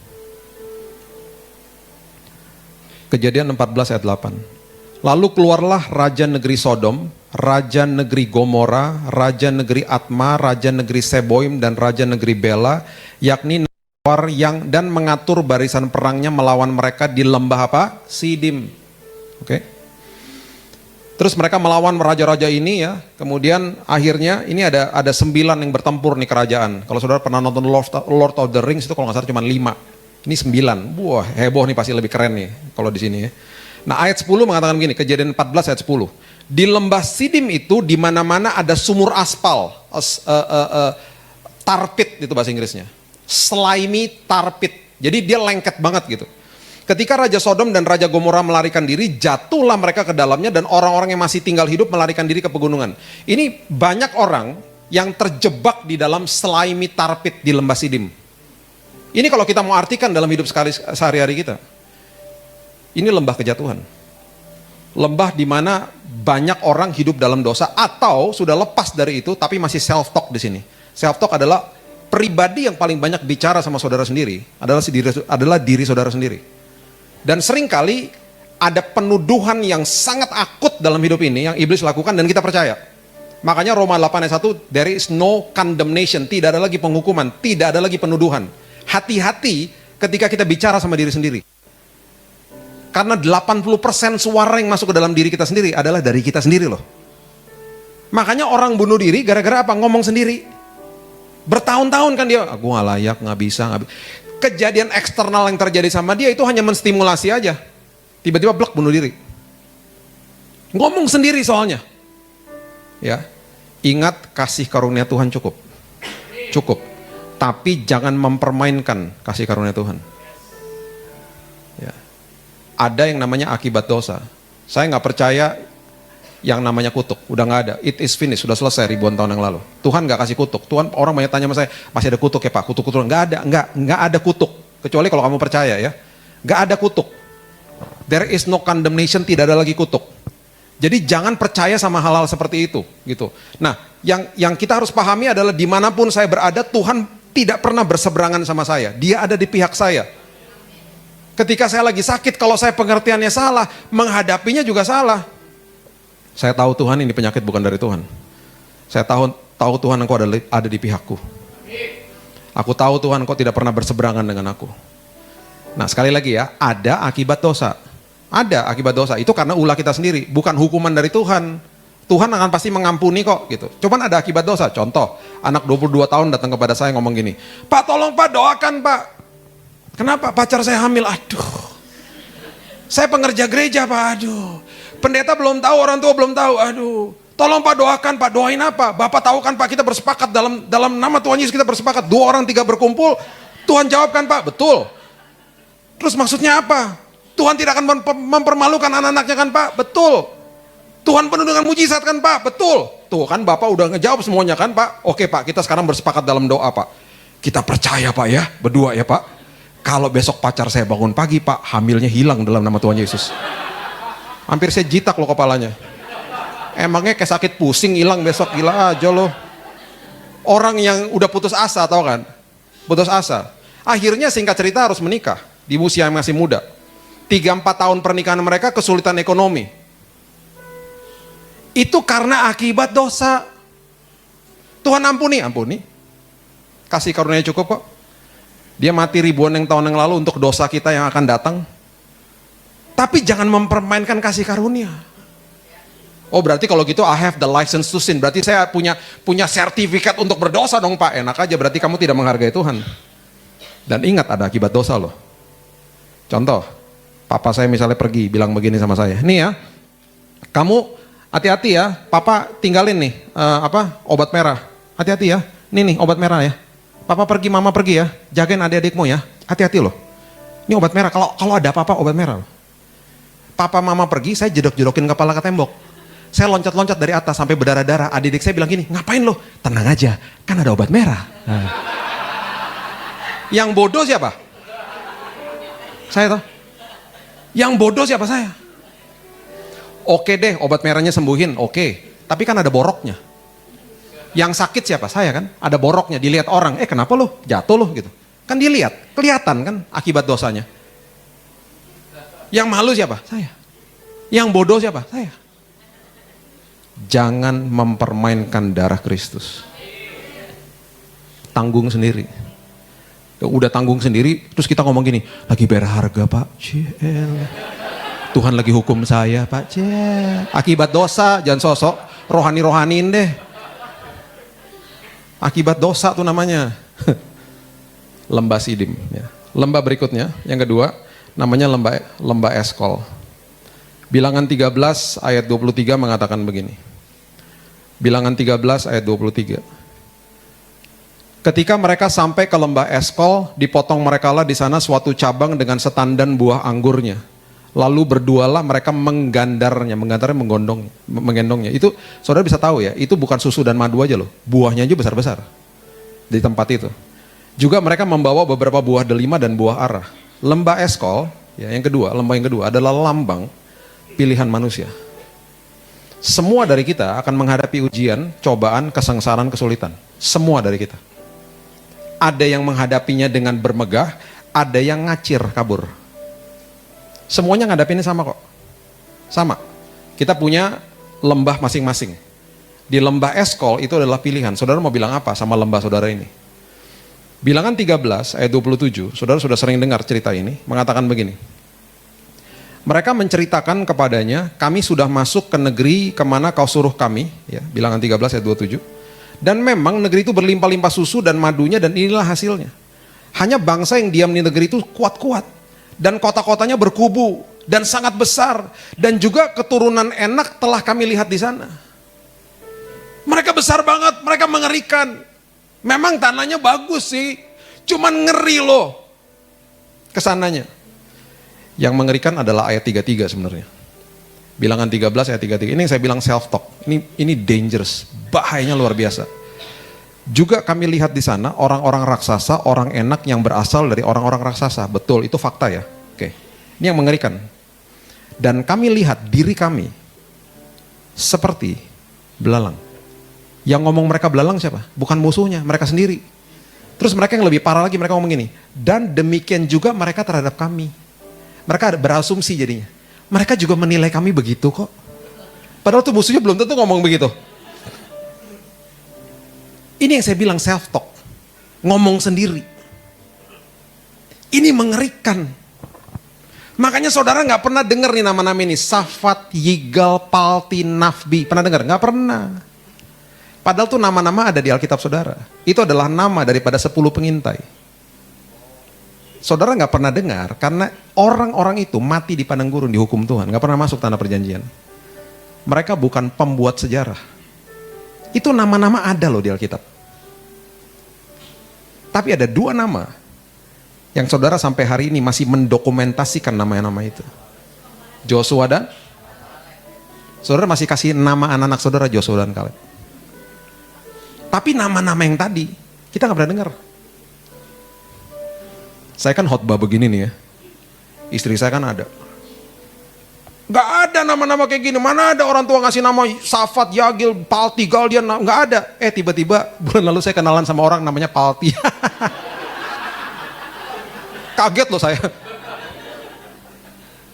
Kejadian 14 ayat 8. Lalu keluarlah raja negeri Sodom, raja negeri Gomora, raja negeri Atma, raja negeri Seboim, dan raja negeri Bela, yakni nawar yang dan mengatur barisan perangnya melawan mereka di lembah apa? Sidim. Oke. Terus mereka melawan raja-raja ini ya. Kemudian akhirnya ini ada 9 yang bertempur nih kerajaan. Kalau saudara pernah nonton Lord of the Rings itu kalau nggak salah cuma 5. Ini 9. Wah, heboh nih, pasti lebih keren nih kalau di sini ya. Nah, ayat 10 mengatakan begini, Kejadian 14 ayat 10. Di lembah Sidim itu di mana-mana ada sumur aspal, tar pit itu bahasa Inggrisnya. Slimy tar pit. Jadi dia lengket banget gitu. Ketika Raja Sodom dan Raja Gomora melarikan diri, jatuhlah mereka ke dalamnya dan orang-orang yang masih tinggal hidup melarikan diri ke pegunungan. Ini banyak orang yang terjebak di dalam slimy tar pit di lembah Sidim. Ini kalau kita mau artikan dalam hidup sehari-hari kita. Ini lembah kejatuhan. Lembah di mana banyak orang hidup dalam dosa atau sudah lepas dari itu tapi masih self talk di sini. Self talk adalah pribadi yang paling banyak bicara sama saudara sendiri, adalah diri saudara sendiri. Dan seringkali ada penuduhan yang sangat akut dalam hidup ini yang iblis lakukan dan kita percaya. Makanya Roma 8 ayat 1, there is no condemnation, tidak ada lagi penghukuman, tidak ada lagi penuduhan. Hati-hati ketika kita bicara sama diri sendiri. Karena 80% suara yang masuk ke dalam diri kita sendiri adalah dari kita sendiri loh. Makanya orang bunuh diri gara-gara apa? Ngomong sendiri. Bertahun-tahun kan dia, aku gak layak, gak bisa. Kejadian eksternal yang terjadi sama dia itu hanya menstimulasi aja. Tiba-tiba blek bunuh diri. Ngomong sendiri soalnya. Ya. Ingat kasih karunia Tuhan cukup. Cukup. Tapi jangan mempermainkan kasih karunia Tuhan. Ya. Ada yang namanya akibat dosa. Saya nggak percaya yang namanya kutuk. Udah nggak ada. It is finished. Sudah selesai ribuan tahun yang lalu. Tuhan nggak kasih kutuk. Tuhan, orang banyak tanya sama saya, masih ada kutuk ya Pak? Kutuk-kutuk. Nggak ada kutuk. Kecuali kalau kamu percaya ya. Nggak ada kutuk. There is no condemnation. Tidak ada lagi kutuk. Jadi jangan percaya sama hal-hal seperti itu, gitu. Nah, yang kita harus pahami adalah dimanapun saya berada, Tuhan tidak pernah berseberangan sama saya. Dia ada di pihak saya. Ketika saya lagi sakit, kalau saya pengertiannya salah, menghadapinya juga salah. Saya tahu Tuhan ini penyakit bukan dari Tuhan. Saya tahu Tuhan Engkau ada di pihakku. Aku tahu Tuhan Engkau tidak pernah berseberangan dengan aku. Nah, sekali lagi ya, ada akibat dosa. Ada akibat dosa, itu karena ulah kita sendiri, bukan hukuman dari Tuhan. Tuhan akan pasti mengampuni kok gitu. Cuman ada akibat dosa. Contoh, anak 22 tahun datang kepada saya ngomong gini, "Pak, tolong Pak, doakan Pak. Kenapa? Pacar saya hamil." Aduh. Saya pengerja gereja Pak, aduh. Pendeta belum tahu, orang tua belum tahu, aduh. Tolong Pak, doakan Pak, doain apa? Bapak tahu kan Pak, kita bersepakat dalam nama Tuhan Yesus, kita bersepakat 2 orang 3 berkumpul. Tuhan jawabkan Pak, betul. Terus maksudnya apa? Tuhan tidak akan mempermalukan anak-anaknya kan Pak? Betul. Tuhan penuh dengan mujizat kan Pak? Betul. Tuh kan Bapak udah ngejawab semuanya kan Pak? Oke Pak, kita sekarang bersepakat dalam doa Pak. Kita percaya Pak ya, berdua ya Pak. Kalau besok pacar saya bangun pagi Pak, hamilnya hilang dalam nama Tuhan Yesus. Hampir saya jitak loh kepalanya. Emangnya kayak sakit pusing hilang besok, gila aja loh. Orang yang udah putus asa tau kan? Putus asa. Akhirnya singkat cerita harus menikah di usia yang masih muda. 3-4 tahun pernikahan mereka kesulitan ekonomi. Itu karena akibat dosa. Tuhan ampuni. Kasih karunia cukup kok. Dia mati ribuan tahun yang lalu untuk dosa kita yang akan datang. Tapi jangan mempermainkan kasih karunia. Oh berarti kalau gitu I have the license to sin. Berarti saya punya sertifikat untuk berdosa dong Pak. Enak aja, berarti kamu tidak menghargai Tuhan. Dan ingat ada akibat dosa loh. Contoh, papa saya misalnya pergi bilang begini sama saya, nih ya, kamu hati-hati ya, papa tinggalin nih obat merah, hati-hati ya, nih obat merah ya, papa pergi, mama pergi ya, jagain adik-adikmu ya, hati-hati loh, ini obat merah, kalau ada apa-apa obat merah loh. Papa mama pergi, saya jedok-jedokin kepala ke tembok, saya loncat-loncat dari atas sampai berdarah-darah, adik-adik saya bilang gini, ngapain lo? Tenang aja, kan ada obat merah. Nah. Yang bodoh siapa? Saya toh. Yang bodoh siapa saya? Oke deh, obat merahnya sembuhin, oke. Tapi kan ada boroknya. Yang sakit siapa? Saya kan. Ada boroknya, dilihat orang. Kenapa lo? Jatuh lo gitu. Kan dilihat, kelihatan kan akibat dosanya. Yang malu siapa? Saya. Yang bodoh siapa? Saya. Jangan mempermainkan darah Kristus. Tanggung sendiri. Udah tanggung sendiri, terus kita ngomong gini, lagi bayar harga Pak, Tuhan lagi hukum saya Pak, akibat dosa, jangan sosok rohani-rohanin deh. Akibat dosa tuh namanya. Lembah Sidim. Ya. Lembah berikutnya, yang kedua, namanya lembah Eskol. Bilangan 13 ayat 23 mengatakan begini. Bilangan 13 ayat 23. Ketika mereka sampai ke lembah Eskol, dipotong merekalah di sana suatu cabang dengan setandan buah anggurnya. Lalu berdualah mereka menggandarnya menggendongnya. Itu saudara bisa tahu ya, itu bukan susu dan madu aja loh, buahnya aja besar-besar di tempat itu. Juga mereka membawa beberapa buah delima dan buah ara. Lembah Eskol, ya lembah yang kedua adalah lambang pilihan manusia. Semua dari kita akan menghadapi ujian, cobaan, kesengsaraan, kesulitan. Semua dari kita. Ada yang menghadapinya dengan bermegah, ada yang ngacir kabur. Semuanya ngadapinnya sama kok. Sama. Kita punya lembah masing-masing. Di lembah Eskol itu adalah pilihan. Saudara mau bilang apa sama lembah saudara ini? Bilangan 13 ayat 27, saudara sudah sering dengar cerita ini, mengatakan begini. Mereka menceritakan kepadanya, kami sudah masuk ke negeri kemana kau suruh kami. Ya, Bilangan 13 ayat 27. Dan memang negeri itu berlimpah-limpah susu dan madunya, dan inilah hasilnya. Hanya bangsa yang diam di negeri itu kuat-kuat. Dan kota-kotanya berkubu dan sangat besar. Dan juga keturunan Enak telah kami lihat di sana. Mereka besar banget, mereka mengerikan. Memang tanahnya bagus sih, cuman ngeri loh kesananya. Yang mengerikan adalah ayat 33 sebenarnya. Bilangan 13 ayat 33. Ini yang saya bilang self talk. Ini dangerous, bahayanya luar biasa. Juga kami lihat di sana orang-orang raksasa, orang Enak yang berasal dari orang-orang raksasa. Betul, itu fakta ya. Oke. Ini yang mengerikan. Dan kami lihat diri kami seperti belalang. Yang ngomong mereka belalang siapa? Bukan musuhnya, mereka sendiri. Terus mereka yang lebih parah lagi, mereka ngomong gini, dan demikian juga mereka terhadap kami. Mereka berasumsi jadinya. Mereka juga menilai kami begitu kok. Padahal tuh musuhnya belum tentu ngomong begitu. Ini yang saya bilang self talk. Ngomong sendiri. Ini mengerikan. Makanya saudara gak pernah dengar nih nama-nama ini. Safat, Yigal, Palti, Nafbi. Pernah dengar? Gak pernah. Padahal tuh nama-nama ada di Alkitab saudara. Itu adalah nama daripada 10 pengintai. Saudara gak pernah dengar karena orang-orang itu mati di padang gurun di hukum Tuhan. Gak pernah masuk tanah perjanjian. Mereka bukan pembuat sejarah. Itu nama-nama ada loh di Alkitab. Tapi ada 2 nama yang saudara sampai hari ini masih mendokumentasikan nama-nama itu. Joshua dan saudara masih kasih nama anak-anak saudara Joshua dan Kaleb. Tapi nama-nama yang tadi kita gak pernah dengar. Saya kan khotbah begini nih ya. Istri saya kan ada. Gak ada nama-nama kayak gini. Mana ada orang tua ngasih nama Safat, Yagil, Palti, Galdian. Gak ada. Tiba-tiba bulan lalu saya kenalan sama orang namanya Palti. Kaget loh saya.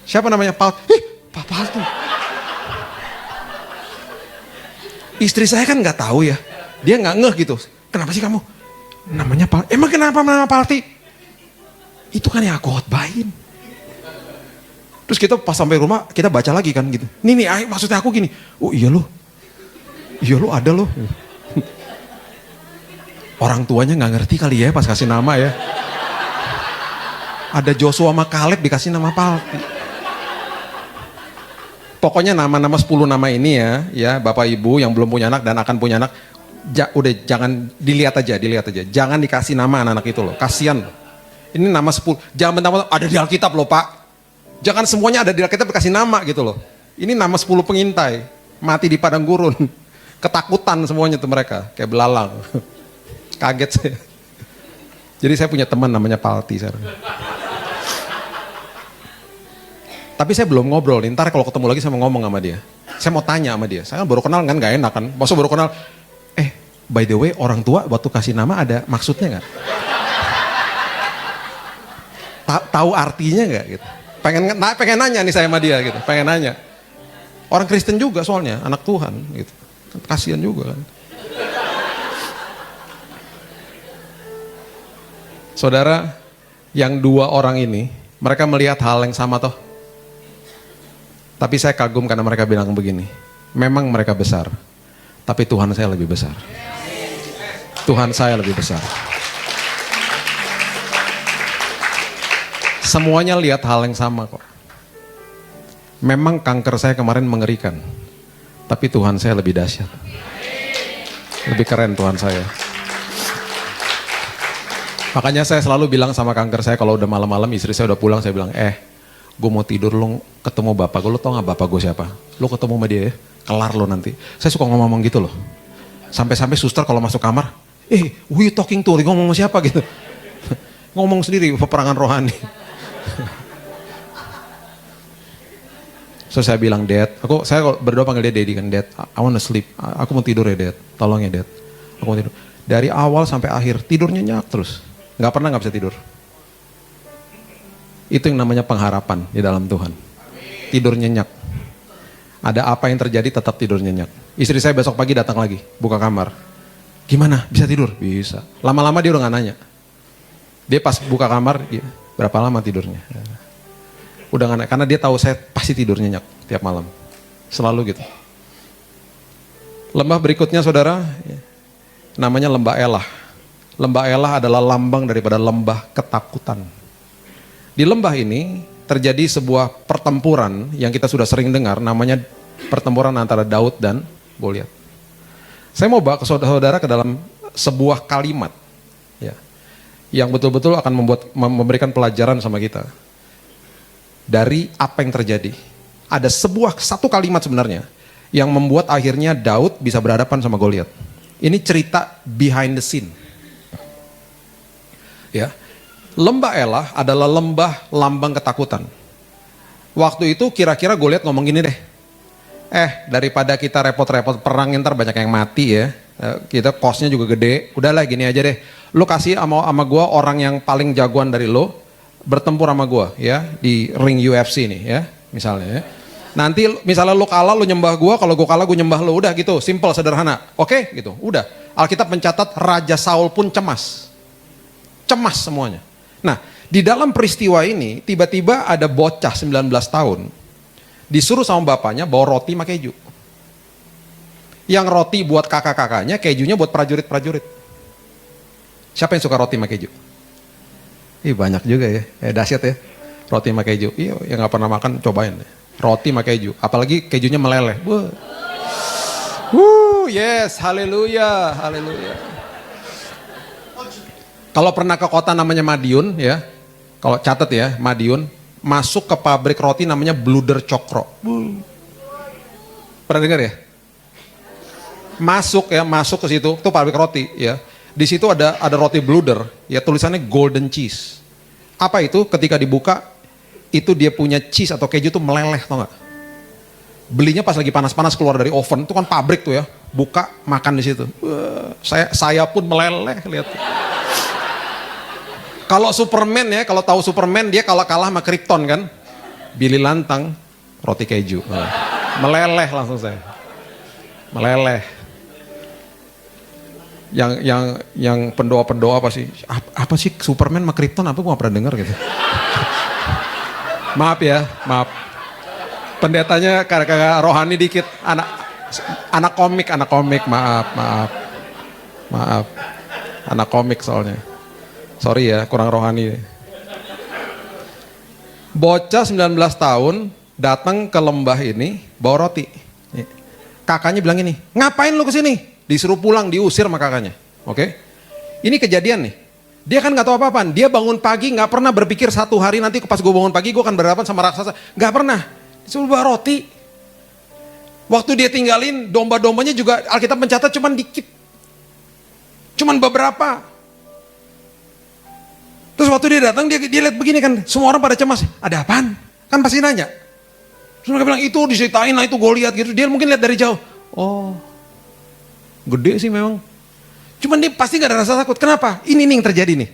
Siapa namanya Palti? Pak Palti. Istri saya kan gak tahu ya. Dia gak ngeh gitu. Kenapa sih kamu? Namanya Palti. Emang kenapa nama Palti? Itu kan yang aku khotbahin. Terus kita pas sampai rumah kita baca lagi kan gitu. Nih maksudnya aku gini. Oh iya loh. Iya loh ada loh. Orang tuanya gak ngerti kali ya pas kasih nama ya. Ada Joshua sama Kaleb dikasih nama Palti. Pokoknya nama-nama 10 nama ini ya Bapak Ibu yang belum punya anak dan akan punya anak, udah jangan dilihat aja. Jangan dikasih nama anak-anak itu loh, kasihan loh. Ini nama 10, jangan mentang-mentang ada di Alkitab loh Pak. Jangan semuanya ada di Alkitab dikasih nama gitu loh. Ini nama 10 pengintai, mati di padang gurun. Ketakutan semuanya tuh mereka, kayak belalang. Kaget saya. Jadi saya punya teman namanya Palti sekarang. Tapi saya belum ngobrol, ntar kalau ketemu lagi saya mau ngomong sama dia. Saya mau tanya sama dia, saya kan baru kenal kan gak enak kan. Maksud baru kenal, by the way orang tua waktu kasih nama ada maksudnya gak? Tahu artinya nggak gitu? Pengen nanya nih saya sama dia gitu, pengen nanya. Orang Kristen juga soalnya, anak Tuhan gitu. Kasihan juga kan. Saudara, yang 2 orang ini, mereka melihat hal yang sama toh. Tapi saya kagum karena mereka bilang begini, memang mereka besar, tapi Tuhan saya lebih besar. Tuhan saya lebih besar. Semuanya lihat hal yang sama kok. Memang kanker saya kemarin mengerikan, tapi Tuhan saya lebih dahsyat. Lebih keren Tuhan saya. Makanya saya selalu bilang sama kanker saya kalau udah malam-malam istri saya udah pulang, saya bilang, gue mau tidur, lo ketemu bapak gue, lo tau gak bapak gue siapa? Lo ketemu sama dia ya, kelar lo nanti. Saya suka ngomong gitu loh. Sampai-sampai suster kalau masuk kamar, who you talking to? Ngomong sama siapa gitu. Ngomong sendiri, peperangan rohani. So saya bilang, Dad, saya berdoa panggil dia Daddy kan, Dad, I wanna sleep, aku mau tidur ya Dad, tolong ya Dad, aku mau tidur. Dari awal sampai akhir tidur nyenyak terus, nggak pernah nggak bisa tidur. Itu yang namanya pengharapan di dalam Tuhan. Tidur nyenyak. Ada apa yang terjadi tetap tidur nyenyak. Istri saya besok pagi datang lagi, buka kamar. Gimana? Bisa tidur? Bisa. Lama-lama dia udah nggak nanya. Dia pas buka kamar, berapa lama tidurnya? Udah nggak nanya, karena dia tahu saya pasti tidur nyenyak tiap malam. Selalu gitu. Lembah berikutnya saudara, namanya lembah Elah. Lembah Elah adalah lambang daripada lembah ketakutan. Di lembah ini terjadi sebuah pertempuran yang kita sudah sering dengar, namanya pertempuran antara Daud dan Goliat. Saya mau bawa ke saudara-saudara ke dalam sebuah kalimat, ya, yang betul-betul akan memberikan pelajaran sama kita dari apa yang terjadi. Ada satu kalimat sebenarnya yang membuat akhirnya Daud bisa berhadapan sama Goliat. Ini cerita behind the scene. Ya, lembah Elah adalah lembah lambang ketakutan. Waktu itu kira-kira Goliat ngomong gini deh, daripada kita repot-repot perang ntar banyak yang mati ya, kita costnya juga gede, udahlah gini aja deh, lu kasih sama gue orang yang paling jagoan dari lo, bertempur sama gue ya, di ring UFC nih ya, misalnya ya. Nanti misalnya lo kalah, lo nyembah gue, kalau gue kalah gue nyembah lo, udah gitu, simple, sederhana, oke gitu, udah. Alkitab mencatat Raja Saul pun cemas semuanya. Nah, di dalam peristiwa ini tiba-tiba ada bocah 19 tahun disuruh sama bapaknya bawa roti sama keju. Yang roti buat kakak-kakaknya, kejunya buat prajurit-prajurit. Siapa yang suka roti sama keju? Banyak juga ya, dahsyat ya, roti sama keju. Iya, yang nggak pernah makan cobain deh. Roti sama keju, apalagi kejunya meleleh. Yes, haleluya, haleluya. Kalau pernah ke kota namanya Madiun ya, kalau catat ya, Madiun, masuk ke pabrik roti namanya Bluder Cokro. Pernah dengar ya? Masuk ke situ, itu pabrik roti ya. Di situ ada roti Bluder, ya tulisannya golden cheese. Apa itu? Ketika dibuka, itu dia punya cheese atau keju tuh meleleh, tau nggak? Belinya pas lagi panas-panas keluar dari oven, itu kan pabrik tuh ya. Buka, makan di situ. Saya pun meleleh lihat. Kalau Superman ya, kalau tahu Superman dia kalau kalah sama Krypton kan, Billy Lantang, roti keju, meleleh langsung saya, meleleh. Yang pendoa apa sih? Apa sih Superman sama Krypton? Apa gua nggak pernah dengar gitu. Maaf ya, maaf. Pendetanya kakak rohani dikit, anak komik, maaf, anak komik soalnya. Sorry ya, kurang rohani. Bocah 19 tahun datang ke lembah ini bawa roti. Kakaknya bilang ini, ngapain lu kesini? Disuruh pulang, diusir sama kakaknya. Oke? Ini kejadian nih. Dia kan nggak tahu apa-apaan. Dia bangun pagi nggak pernah berpikir satu hari nanti pas gue bangun pagi gue akan berhadapan sama raksasa. Nggak pernah. Disuruh bawa roti. Waktu dia tinggalin domba-dombanya juga Alkitab mencatat cuman dikit. Cuman beberapa. Terus waktu dia datang, dia lihat begini kan, semua orang pada cemas, ada apaan? Kan pasti nanya. Terus mereka bilang, itu diceritain lah, itu Goliat gitu. Dia mungkin lihat dari jauh, oh, gede sih memang. Cuman dia pasti gak ada rasa takut, kenapa? Ini nih yang terjadi nih.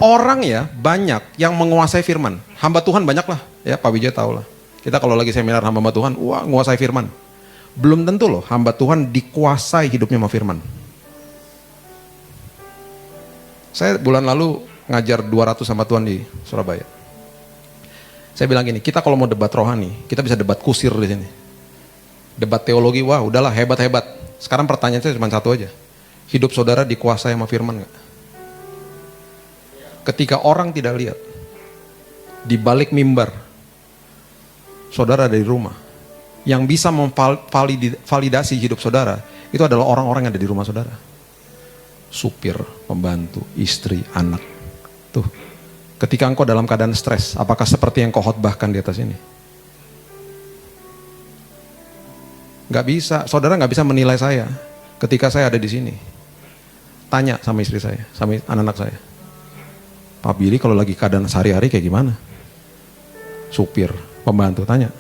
Orang ya, banyak yang menguasai firman. Hamba Tuhan banyak lah, ya Pak Wijaya tahu lah. Kita kalau lagi seminar hamba Tuhan, wah menguasai firman. Belum tentu loh, hamba Tuhan dikuasai hidupnya sama firman. Saya bulan lalu ngajar 200 sama Tuhan di Surabaya. Saya bilang gini, kita kalau mau debat rohani, kita bisa debat kusir di sini. Debat teologi, wah udahlah hebat-hebat. Sekarang pertanyaan saya cuma satu aja. Hidup saudara dikuasai sama firman nggak? Ketika orang tidak lihat, di balik mimbar, saudara ada di rumah. Yang bisa memvalidasi hidup saudara, itu adalah orang-orang yang ada di rumah saudara. Supir, pembantu, istri, anak. Tuh, ketika engkau dalam keadaan stres, apakah seperti yang kau khotbahkan di atas ini? Gak bisa, saudara gak bisa menilai saya ketika saya ada di sini. Tanya sama istri saya, sama anak-anak saya. Pak Billy kalau lagi keadaan sehari-hari kayak gimana? Supir, pembantu, tanya.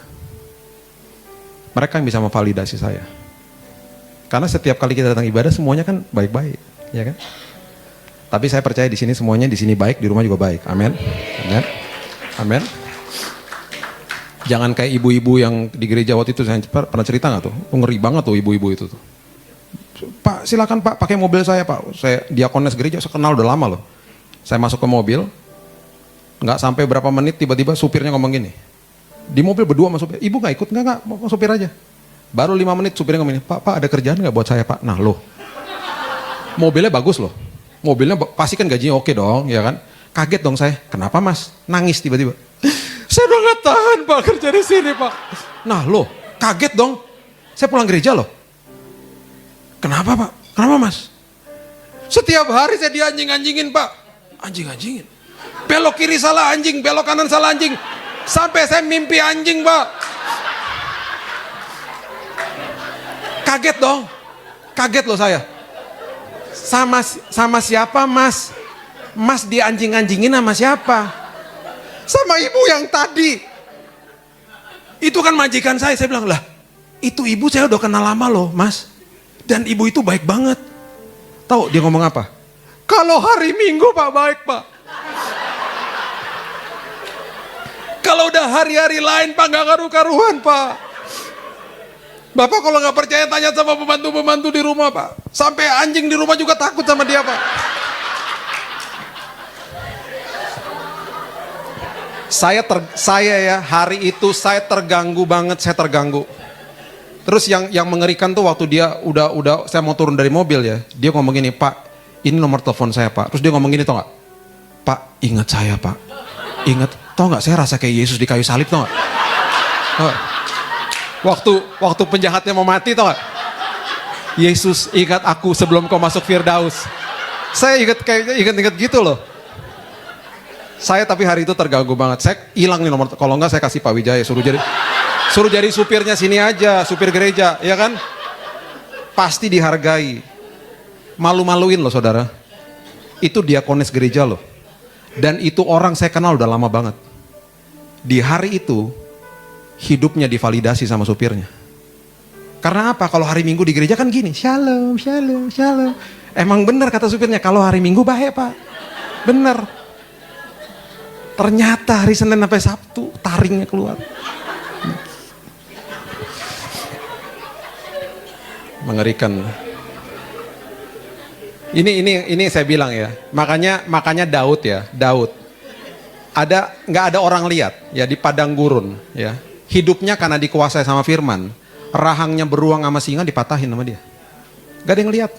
Mereka yang bisa memvalidasi saya. Karena setiap kali kita datang ibadah semuanya kan baik-baik. Ya kan? Tapi saya percaya di sini semuanya di sini baik, di rumah juga baik. Amin. Amin. Amin. Jangan kayak ibu-ibu yang di gereja waktu itu, saya pernah cerita nggak tuh? Ngeri banget tuh ibu-ibu itu tuh. Pak silakan Pak pakai mobil saya Pak. Saya diakones gereja, saya kenal udah lama loh. Saya masuk ke mobil, nggak sampai berapa menit tiba-tiba supirnya ngomong gini. Di mobil berdua sama supir, ibu nggak ikut nggak mau supir aja. Baru 5 menit supirnya ngomong gini, Pak ada kerjaan nggak buat saya Pak? Nah loh. Mobilnya bagus loh, Mobilnya pasti kan gajinya oke dong, ya kan? Kaget dong saya. Kenapa mas? Nangis tiba-tiba. Saya udah gak tahan pak kerja di sini pak. Nah loh, kaget dong. Saya pulang gereja loh. Kenapa pak? Kenapa mas? Setiap hari saya dianjing-anjingin pak. Anjing-anjingin. Belok kiri salah anjing, belok kanan salah anjing. Sampai saya mimpi anjing pak. Kaget dong. Kaget loh saya. Sama siapa mas? Mas dianjing-anjingin sama siapa? Sama ibu yang tadi. Itu kan majikan saya. Saya bilang, lah itu ibu saya udah kenal lama loh mas. Dan ibu itu baik banget. Tahu dia ngomong apa? Kalau hari Minggu pak baik pak. Kalau udah hari-hari lain pak gak karu-karuan pak. Bapak kalau nggak percaya tanya sama pembantu-pembantu di rumah pak. Sampai anjing di rumah juga takut sama dia pak. Saya ya hari itu saya terganggu banget, saya terganggu. Terus yang mengerikan tuh waktu dia udah saya mau turun dari mobil ya, dia ngomong gini, Pak, ini nomor telepon saya Pak. Terus dia ngomong gini, tau nggak? Pak, ingat saya Pak, ingat, tau nggak? Saya rasa kayak Yesus di kayu salib, tau nggak? Waktu penjahatnya mau mati, tau gak? Yesus, ingat aku sebelum kau masuk Firdaus. Saya ingat gitu loh. Saya tapi hari itu terganggu banget. Saya hilang nih nomor, kalau enggak saya kasih Pak Wijaya, suruh jadi supirnya sini aja, supir gereja, ya kan? Pasti dihargai. Malu-maluin loh saudara. Itu diakonis gereja loh. Dan itu orang saya kenal udah lama banget. Di hari itu, hidupnya divalidasi sama supirnya. Karena apa? Kalau hari Minggu di gereja kan gini, shalom, shalom, shalom. Emang benar kata supirnya, kalau hari Minggu bahaya Pak. Benar. Ternyata hari Senin sampai Sabtu taringnya keluar. Mengerikan. Ini saya bilang ya. Makanya Daud ya, Daud. Nggak ada orang lihat ya di padang gurun ya. Hidupnya karena dikuasai sama firman. Rahangnya beruang sama singa dipatahin sama dia. Gak ada yang lihat.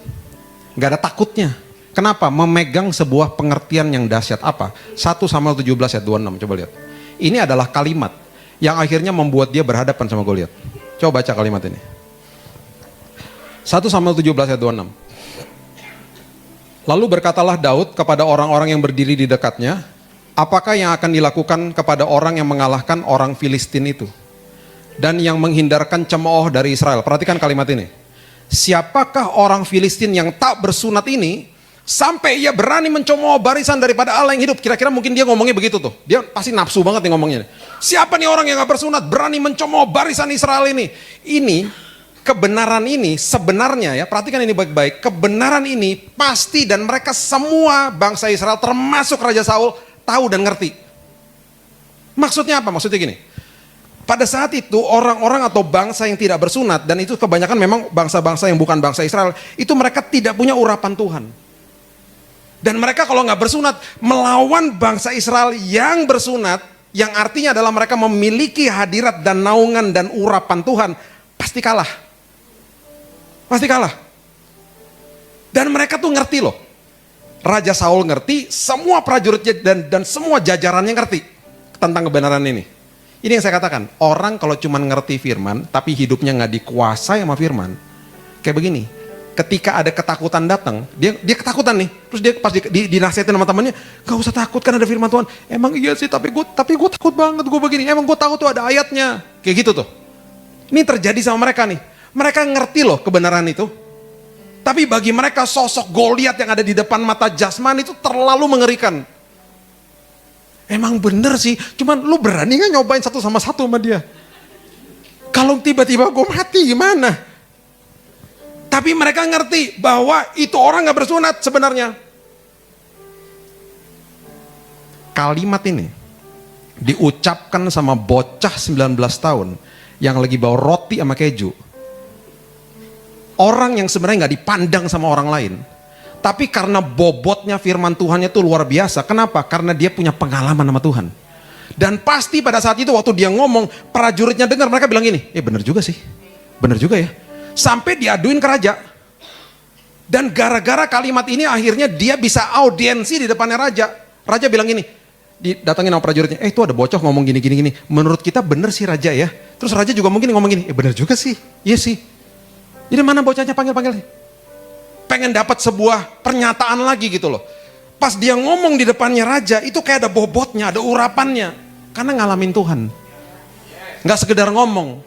Gak ada takutnya. Kenapa? Memegang sebuah pengertian yang dahsyat. Apa? 1 Samuel 17 ayat 26. Coba lihat. Ini adalah kalimat yang akhirnya membuat dia berhadapan sama Goliat. Coba baca kalimat ini. 1 Samuel 17 ayat 26. Lalu berkatalah Daud kepada orang-orang yang berdiri di dekatnya, apakah yang akan dilakukan kepada orang yang mengalahkan orang Filistin itu? Dan yang menghindarkan cemooh dari Israel. Perhatikan kalimat ini. Siapakah orang Filistin yang tak bersunat ini sampai ia berani mencemooh barisan daripada Allah yang hidup? Kira-kira mungkin dia ngomongnya begitu tuh. Dia pasti nafsu banget nih ngomongnya. Siapa nih orang yang gak bersunat berani mencemooh barisan Israel ini? Ini kebenaran ini sebenarnya ya, perhatikan ini baik-baik. Kebenaran ini pasti dan mereka semua bangsa Israel termasuk Raja Saul tahu dan ngerti. Maksudnya apa? Maksudnya gini. Pada saat itu orang-orang atau bangsa yang tidak bersunat, dan itu kebanyakan memang bangsa-bangsa yang bukan bangsa Israel, itu mereka tidak punya urapan Tuhan. Dan mereka kalau nggak bersunat, melawan bangsa Israel yang bersunat, yang artinya adalah mereka memiliki hadirat dan naungan dan urapan Tuhan, pasti kalah. Pasti kalah. Dan mereka tuh ngerti loh. Raja Saul ngerti, semua prajuritnya dan semua jajarannya ngerti tentang kebenaran ini. Ini yang saya katakan, orang kalau cuma ngerti firman, tapi hidupnya nggak dikuasai sama firman, kayak begini. Ketika ada ketakutan datang, dia ketakutan nih. Terus dia pas dinasihatin sama temannya, gak usah takut kan ada firman Tuhan. Emang iya sih, tapi gue takut banget gue begini. Emang gue tahu tuh ada ayatnya. Kayak gitu tuh. Ini terjadi sama mereka nih. Mereka ngerti loh kebenaran itu. Tapi bagi mereka sosok Goliat yang ada di depan mata jasmani itu terlalu mengerikan. Emang bener sih, cuman lu berani gak nyobain satu sama dia? Kalau tiba-tiba gue mati gimana? Tapi mereka ngerti bahwa itu orang gak bersunat sebenarnya. Kalimat ini diucapkan sama bocah 19 tahun yang lagi bawa roti sama keju. Orang yang sebenarnya gak dipandang sama orang lain. Tapi karena bobotnya firman Tuhannya itu luar biasa. Kenapa? Karena dia punya pengalaman sama Tuhan. Dan pasti pada saat itu waktu dia ngomong, prajuritnya dengar, mereka bilang gini, bener juga sih. Bener juga ya. Sampai diaduin ke raja. Dan gara-gara kalimat ini akhirnya dia bisa audiensi di depannya raja. Raja bilang gini, datangin sama prajuritnya, itu ada bocah ngomong gini. Menurut kita bener sih raja ya. Terus raja juga mungkin ngomong gini, bener juga sih, iya sih. Jadi mana bocahnya, panggil. Pengen dapat sebuah pernyataan lagi gitu loh. Pas dia ngomong di depannya raja, itu kayak ada bobotnya, ada urapannya. Karena ngalamin Tuhan. Nggak sekedar ngomong.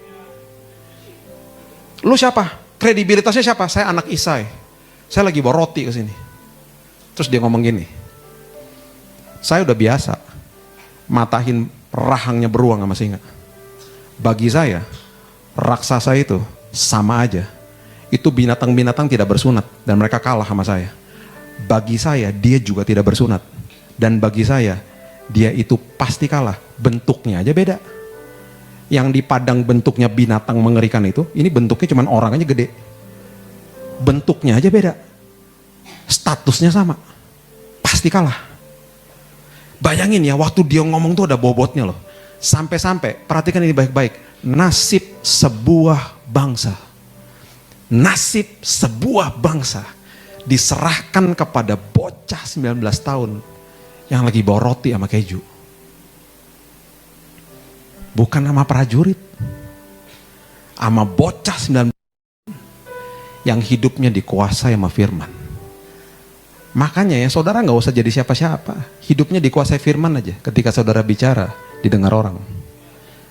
Lu siapa? Kredibilitasnya siapa? Saya anak Isai. Saya lagi bawa roti ke sini. Terus dia ngomong gini, saya udah biasa matahin rahangnya beruang sama singa. Bagi saya, raksasa itu sama aja. Itu binatang-binatang tidak bersunat dan mereka kalah sama saya. Bagi saya, dia juga tidak bersunat. Dan bagi saya, dia itu pasti kalah. Bentuknya aja beda. Yang di padang bentuknya binatang mengerikan itu, ini bentuknya cuma orang aja gede. Bentuknya aja beda. Statusnya sama. Pasti kalah. Bayangin ya, waktu dia ngomong tuh ada bobotnya loh. Sampai-sampai, perhatikan ini baik-baik. Nasib sebuah bangsa. Nasib sebuah bangsa diserahkan kepada bocah 19 tahun yang lagi bawa roti sama keju. Bukan sama prajurit. Sama bocah 19 yang hidupnya dikuasai sama firman. Makanya ya saudara gak usah jadi siapa-siapa. Hidupnya dikuasai firman aja. Ketika saudara bicara, didengar orang.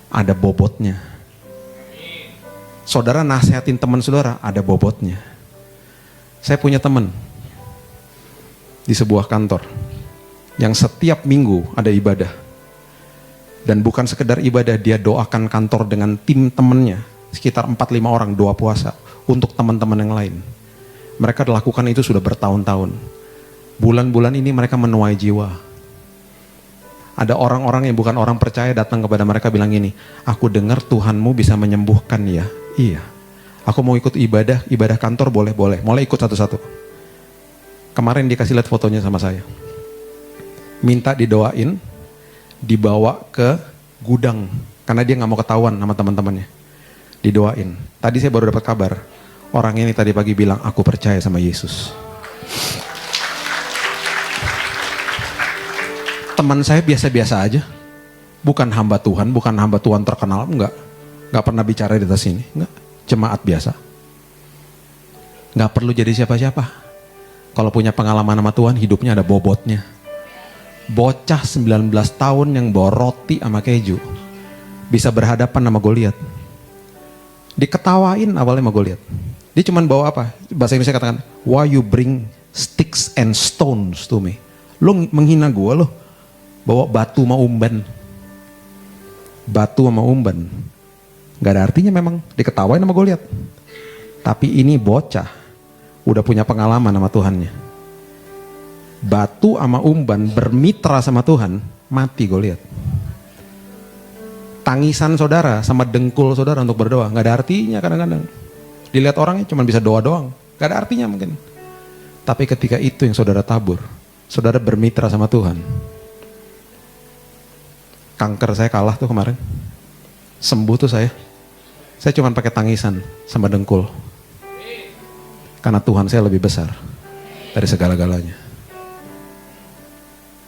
Ada bobotnya. Saudara nasihatin teman saudara, ada bobotnya. Saya punya teman di sebuah kantor yang setiap minggu ada ibadah. Dan bukan sekedar ibadah, dia doakan kantor dengan tim temannya. Sekitar 4-5 orang doa puasa untuk teman-teman yang lain. Mereka lakukan itu sudah bertahun-tahun. Bulan-bulan ini mereka menuai jiwa. Ada orang-orang yang bukan orang percaya datang kepada mereka bilang gini, aku dengar Tuhanmu bisa menyembuhkan ya. Iya. Aku mau ikut ibadah kantor boleh. Mulai ikut satu-satu. Kemarin dikasih lihat fotonya sama saya. Minta didoain, dibawa ke gudang. Karena dia gak mau ketahuan sama teman-temannya. Didoain. Tadi saya baru dapat kabar. Orang ini tadi pagi bilang, aku percaya sama Yesus. Teman saya biasa-biasa aja. Bukan hamba Tuhan terkenal, enggak. Enggak pernah bicara di atas sini, enggak. Jemaat biasa. Enggak perlu jadi siapa-siapa. Kalau punya pengalaman sama Tuhan, hidupnya ada bobotnya. Bocah 19 tahun yang bawa roti sama keju. Bisa berhadapan sama Goliat. Diketawain awalnya sama Goliat. Dia cuma bawa apa? Bahasa Indonesia katakan, why you bring sticks and stones to me? Lo menghina gue lo. Bawa batu sama umban. Batu sama umban. Gak ada artinya memang. Diketawain sama Goliat. Tapi ini bocah. Udah punya pengalaman sama Tuhannya. Batu sama umban bermitra sama Tuhan. Mati Goliat. Tangisan saudara sama dengkul saudara untuk berdoa. Gak ada artinya kadang-kadang. Dilihat orangnya cuma bisa doa doang. Gak ada artinya mungkin. Tapi ketika itu yang saudara tabur. Saudara bermitra sama Tuhan. Kanker saya kalah tuh kemarin. Sembuh tuh saya. Saya cuma pakai tangisan sama dengkul. Karena Tuhan saya lebih besar dari segala-galanya.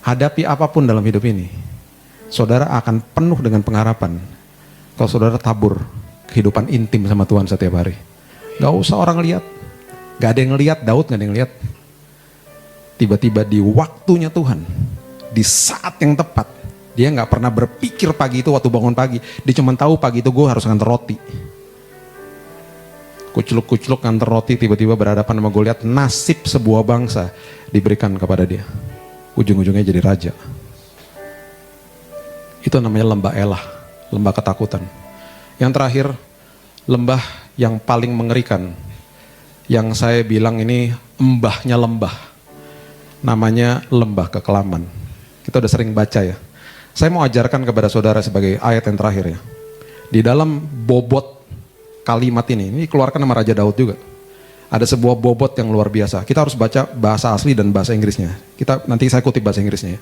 Hadapi apapun dalam hidup ini, saudara akan penuh dengan pengharapan. Kalau saudara tabur kehidupan intim sama Tuhan setiap hari. Gak usah orang lihat. Gak ada yang lihat, Daud gak ada yang lihat. Tiba-tiba di waktunya Tuhan, di saat yang tepat, dia gak pernah berpikir pagi itu waktu bangun pagi. Dia cuma tahu pagi itu gue harus nganter roti. Kucluk-kucluk nganter roti, tiba-tiba berhadapan sama Goliat. Nasib sebuah bangsa diberikan kepada dia. Ujung-ujungnya jadi raja. Itu namanya lembah Elah, lembah ketakutan. Yang terakhir, lembah yang paling mengerikan. Yang saya bilang ini embahnya lembah. Namanya lembah kekelaman. Kita udah sering baca ya. Saya mau ajarkan kepada saudara sebagai ayat yang terakhir ya. Di dalam bobot kalimat ini dikeluarkan sama Raja Daud juga. Ada sebuah bobot yang luar biasa. Kita harus baca bahasa asli dan bahasa Inggrisnya. Nanti saya kutip bahasa Inggrisnya ya.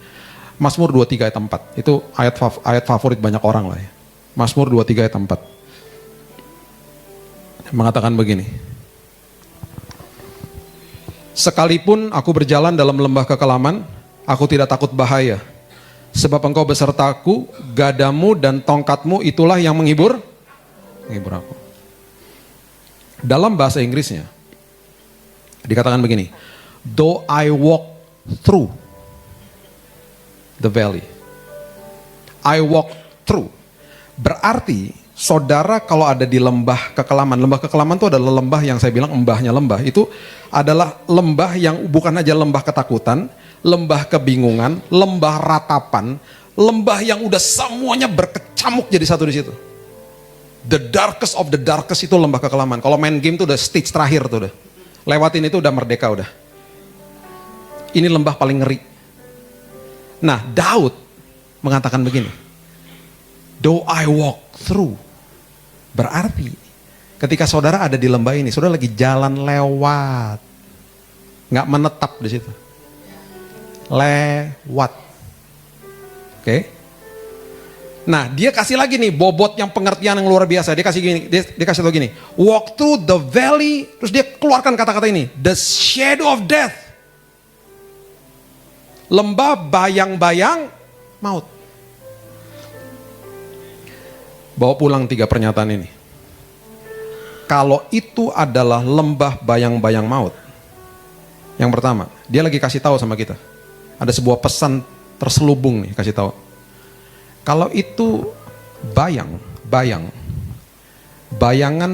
Mazmur 23 ayat 4. Itu ayat favorit banyak orang lah ya. Mazmur 23 ayat 4. Mengatakan begini. Sekalipun aku berjalan dalam lembah kekelaman, aku tidak takut bahaya. Sebab engkau besertaku, gadamu dan tongkatmu itulah yang menghibur aku. Dalam bahasa Inggrisnya, dikatakan begini, though I walk through the valley, I walk through. Berarti, saudara kalau ada di lembah kekelaman itu adalah lembah yang saya bilang embahnya lembah. Itu adalah lembah yang bukan aja lembah ketakutan, lembah kebingungan, lembah ratapan, lembah yang udah semuanya berkecamuk jadi satu di situ. The darkest of the darkest itu lembah kekelaman. Kalau main game itu udah stage terakhir tuh udah. Lewatin itu udah merdeka udah. Ini lembah paling ngeri. Nah, Daud mengatakan begini, though I walk through. Berarti ketika saudara ada di lembah ini, saudara lagi jalan lewat, nggak menetap di situ, lewat. Oke? Nah, dia kasih lagi nih bobot yang pengertian yang luar biasa. Dia kasih gini, dia kasih tau gini, walk through the valley, terus dia keluarkan kata-kata ini, the shadow of death. Lembah bayang-bayang maut. Bawa pulang 3 pernyataan ini. Kalau itu adalah lembah bayang-bayang maut, yang pertama, dia lagi kasih tahu sama kita. Ada sebuah pesan terselubung nih, kasih tahu. Kalau itu bayangan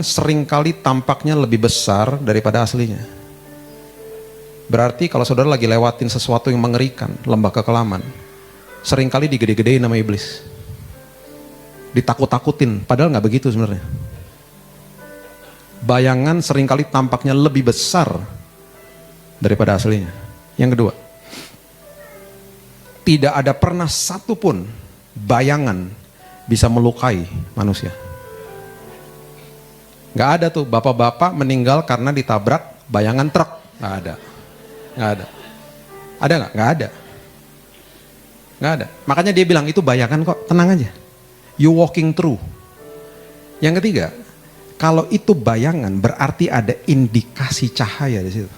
seringkali tampaknya lebih besar daripada aslinya. Berarti kalau saudara lagi lewatin sesuatu yang mengerikan, lembah kekelaman, seringkali digede-gedein sama iblis. Ditakut-takutin, padahal nggak begitu sebenarnya. Bayangan seringkali tampaknya lebih besar daripada aslinya. Yang kedua, tidak ada pernah satupun bayangan bisa melukai manusia. Nggak ada tuh bapak-bapak meninggal karena ditabrak bayangan truk. Nggak ada. Ada nggak? Nggak ada. Nggak ada. Makanya dia bilang itu bayangan kok, tenang aja. You walking through. Yang ketiga, kalau itu bayangan berarti ada indikasi cahaya di situ.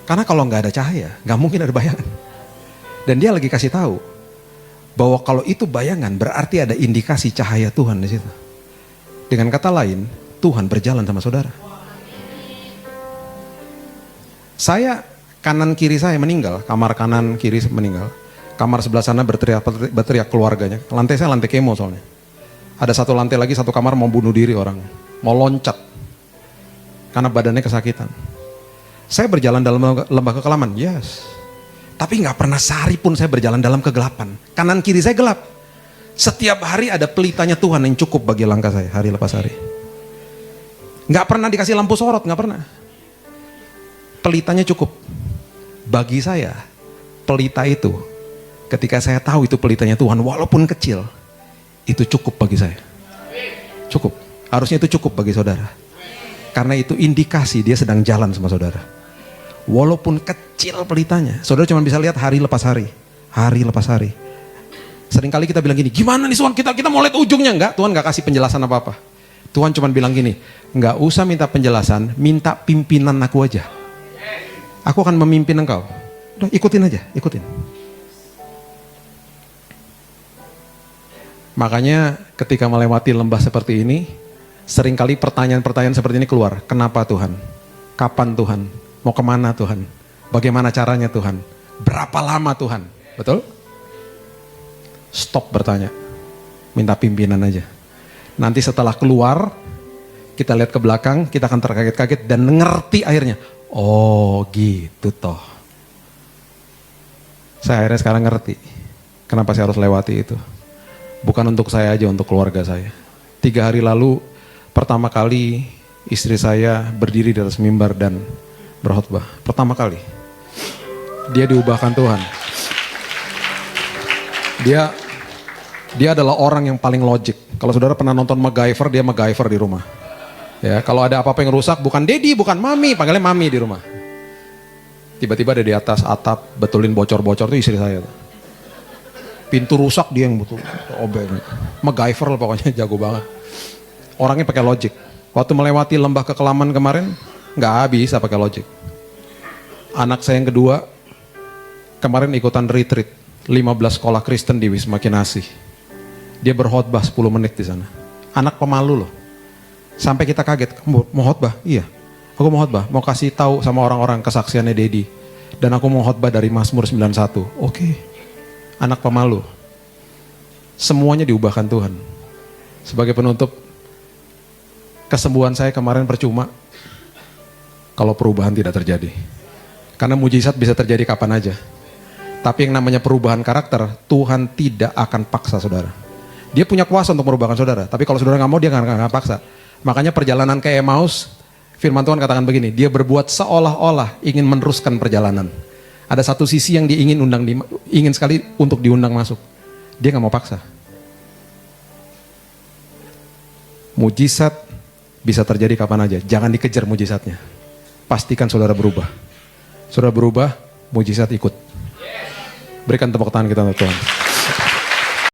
Karena kalau nggak ada cahaya, nggak mungkin ada bayangan. Dan dia lagi kasih tahu bahwa kalau itu bayangan berarti ada indikasi cahaya Tuhan di situ. Dengan kata lain, Tuhan berjalan sama saudara. Saya kanan kiri saya meninggal, kamar kanan kiri meninggal. Kamar sebelah sana berteriak keluarganya. Lantai saya lantai kemo soalnya. Ada satu lantai lagi, satu kamar mau bunuh diri orang. Mau loncat. Karena badannya kesakitan. Saya berjalan dalam lembah kekelaman, yes. Tapi gak pernah sehari pun saya berjalan dalam kegelapan. Kanan kiri saya gelap. Setiap hari ada pelitanya Tuhan yang cukup bagi langkah saya, hari lepas hari. Gak pernah dikasih lampu sorot, gak pernah. Pelitanya cukup. Bagi saya, pelita itu, ketika saya tahu itu pelitanya Tuhan, walaupun kecil, itu cukup bagi saya. Cukup. Harusnya itu cukup bagi saudara. Karena itu indikasi dia sedang jalan sama saudara. Walaupun kecil pelitanya, saudara cuma bisa lihat hari lepas hari. Hari lepas hari. Seringkali kita bilang gini, gimana nih Tuhan, kita mau lihat ujungnya. Enggak, Tuhan gak kasih penjelasan apa-apa. Tuhan cuma bilang gini, gak usah minta penjelasan, minta pimpinan aku aja. Aku akan memimpin engkau. Udah, ikutin aja, ikutin. Makanya ketika melewati lembah seperti ini, seringkali pertanyaan-pertanyaan seperti ini keluar. Kenapa Tuhan? Kapan Tuhan? Mau kemana Tuhan? Bagaimana caranya Tuhan? Berapa lama Tuhan? Betul? Stop bertanya. Minta pimpinan aja. Nanti setelah keluar, kita lihat ke belakang, kita akan terkaget-kaget dan ngerti akhirnya. Oh gitu toh. Saya akhirnya sekarang ngerti. Kenapa saya harus lewati itu. Bukan untuk saya aja, untuk keluarga saya. 3 hari lalu, pertama kali istri saya berdiri di atas mimbar dan berkhotbah. Pertama kali. Dia diubahkan Tuhan. Dia adalah orang yang paling logik. Kalau saudara pernah nonton MacGyver, dia MacGyver di rumah. Ya, kalau ada apa-apa yang rusak, bukan Dedi, bukan Mami, panggilnya Mami di rumah. Tiba-tiba ada di atas atap, betulin bocor-bocor, itu istri saya. Pintu rusak, dia yang betul, obeng. MacGyver lah pokoknya, jago banget. Orangnya pakai logik. Waktu melewati lembah kekelaman kemarin, Nggak bisa pakai logik. Anak saya yang kedua, kemarin ikutan retreat, 15 sekolah Kristen di Wisma Kinasih. Dia berkhotbah 10 menit di sana. Anak pemalu loh. Sampai kita kaget, mau khotbah? Iya. Aku mau khotbah, mau kasih tahu sama orang-orang kesaksiannya Dedi. Dan aku mau khotbah dari Mazmur 91. Oke. Anak pemalu. Semuanya diubahkan Tuhan. Sebagai penutup, kesembuhan saya kemarin percuma kalau perubahan tidak terjadi. Karena mujizat bisa terjadi kapan aja. Tapi yang namanya perubahan karakter, Tuhan tidak akan paksa saudara. Dia punya kuasa untuk merubahkan saudara. Tapi kalau saudara nggak mau, dia nggak akan paksa. Makanya perjalanan ke Emmaus, firman Tuhan katakan begini, dia berbuat seolah-olah ingin meneruskan perjalanan. Ada satu sisi yang dia ingin sekali untuk diundang masuk. Dia nggak mau paksa. Mujizat bisa terjadi kapan aja. Jangan dikejar mujizatnya. Pastikan saudara berubah. Saudara berubah, mujizat ikut. Berikan tepuk tangan kita untuk Tuhan.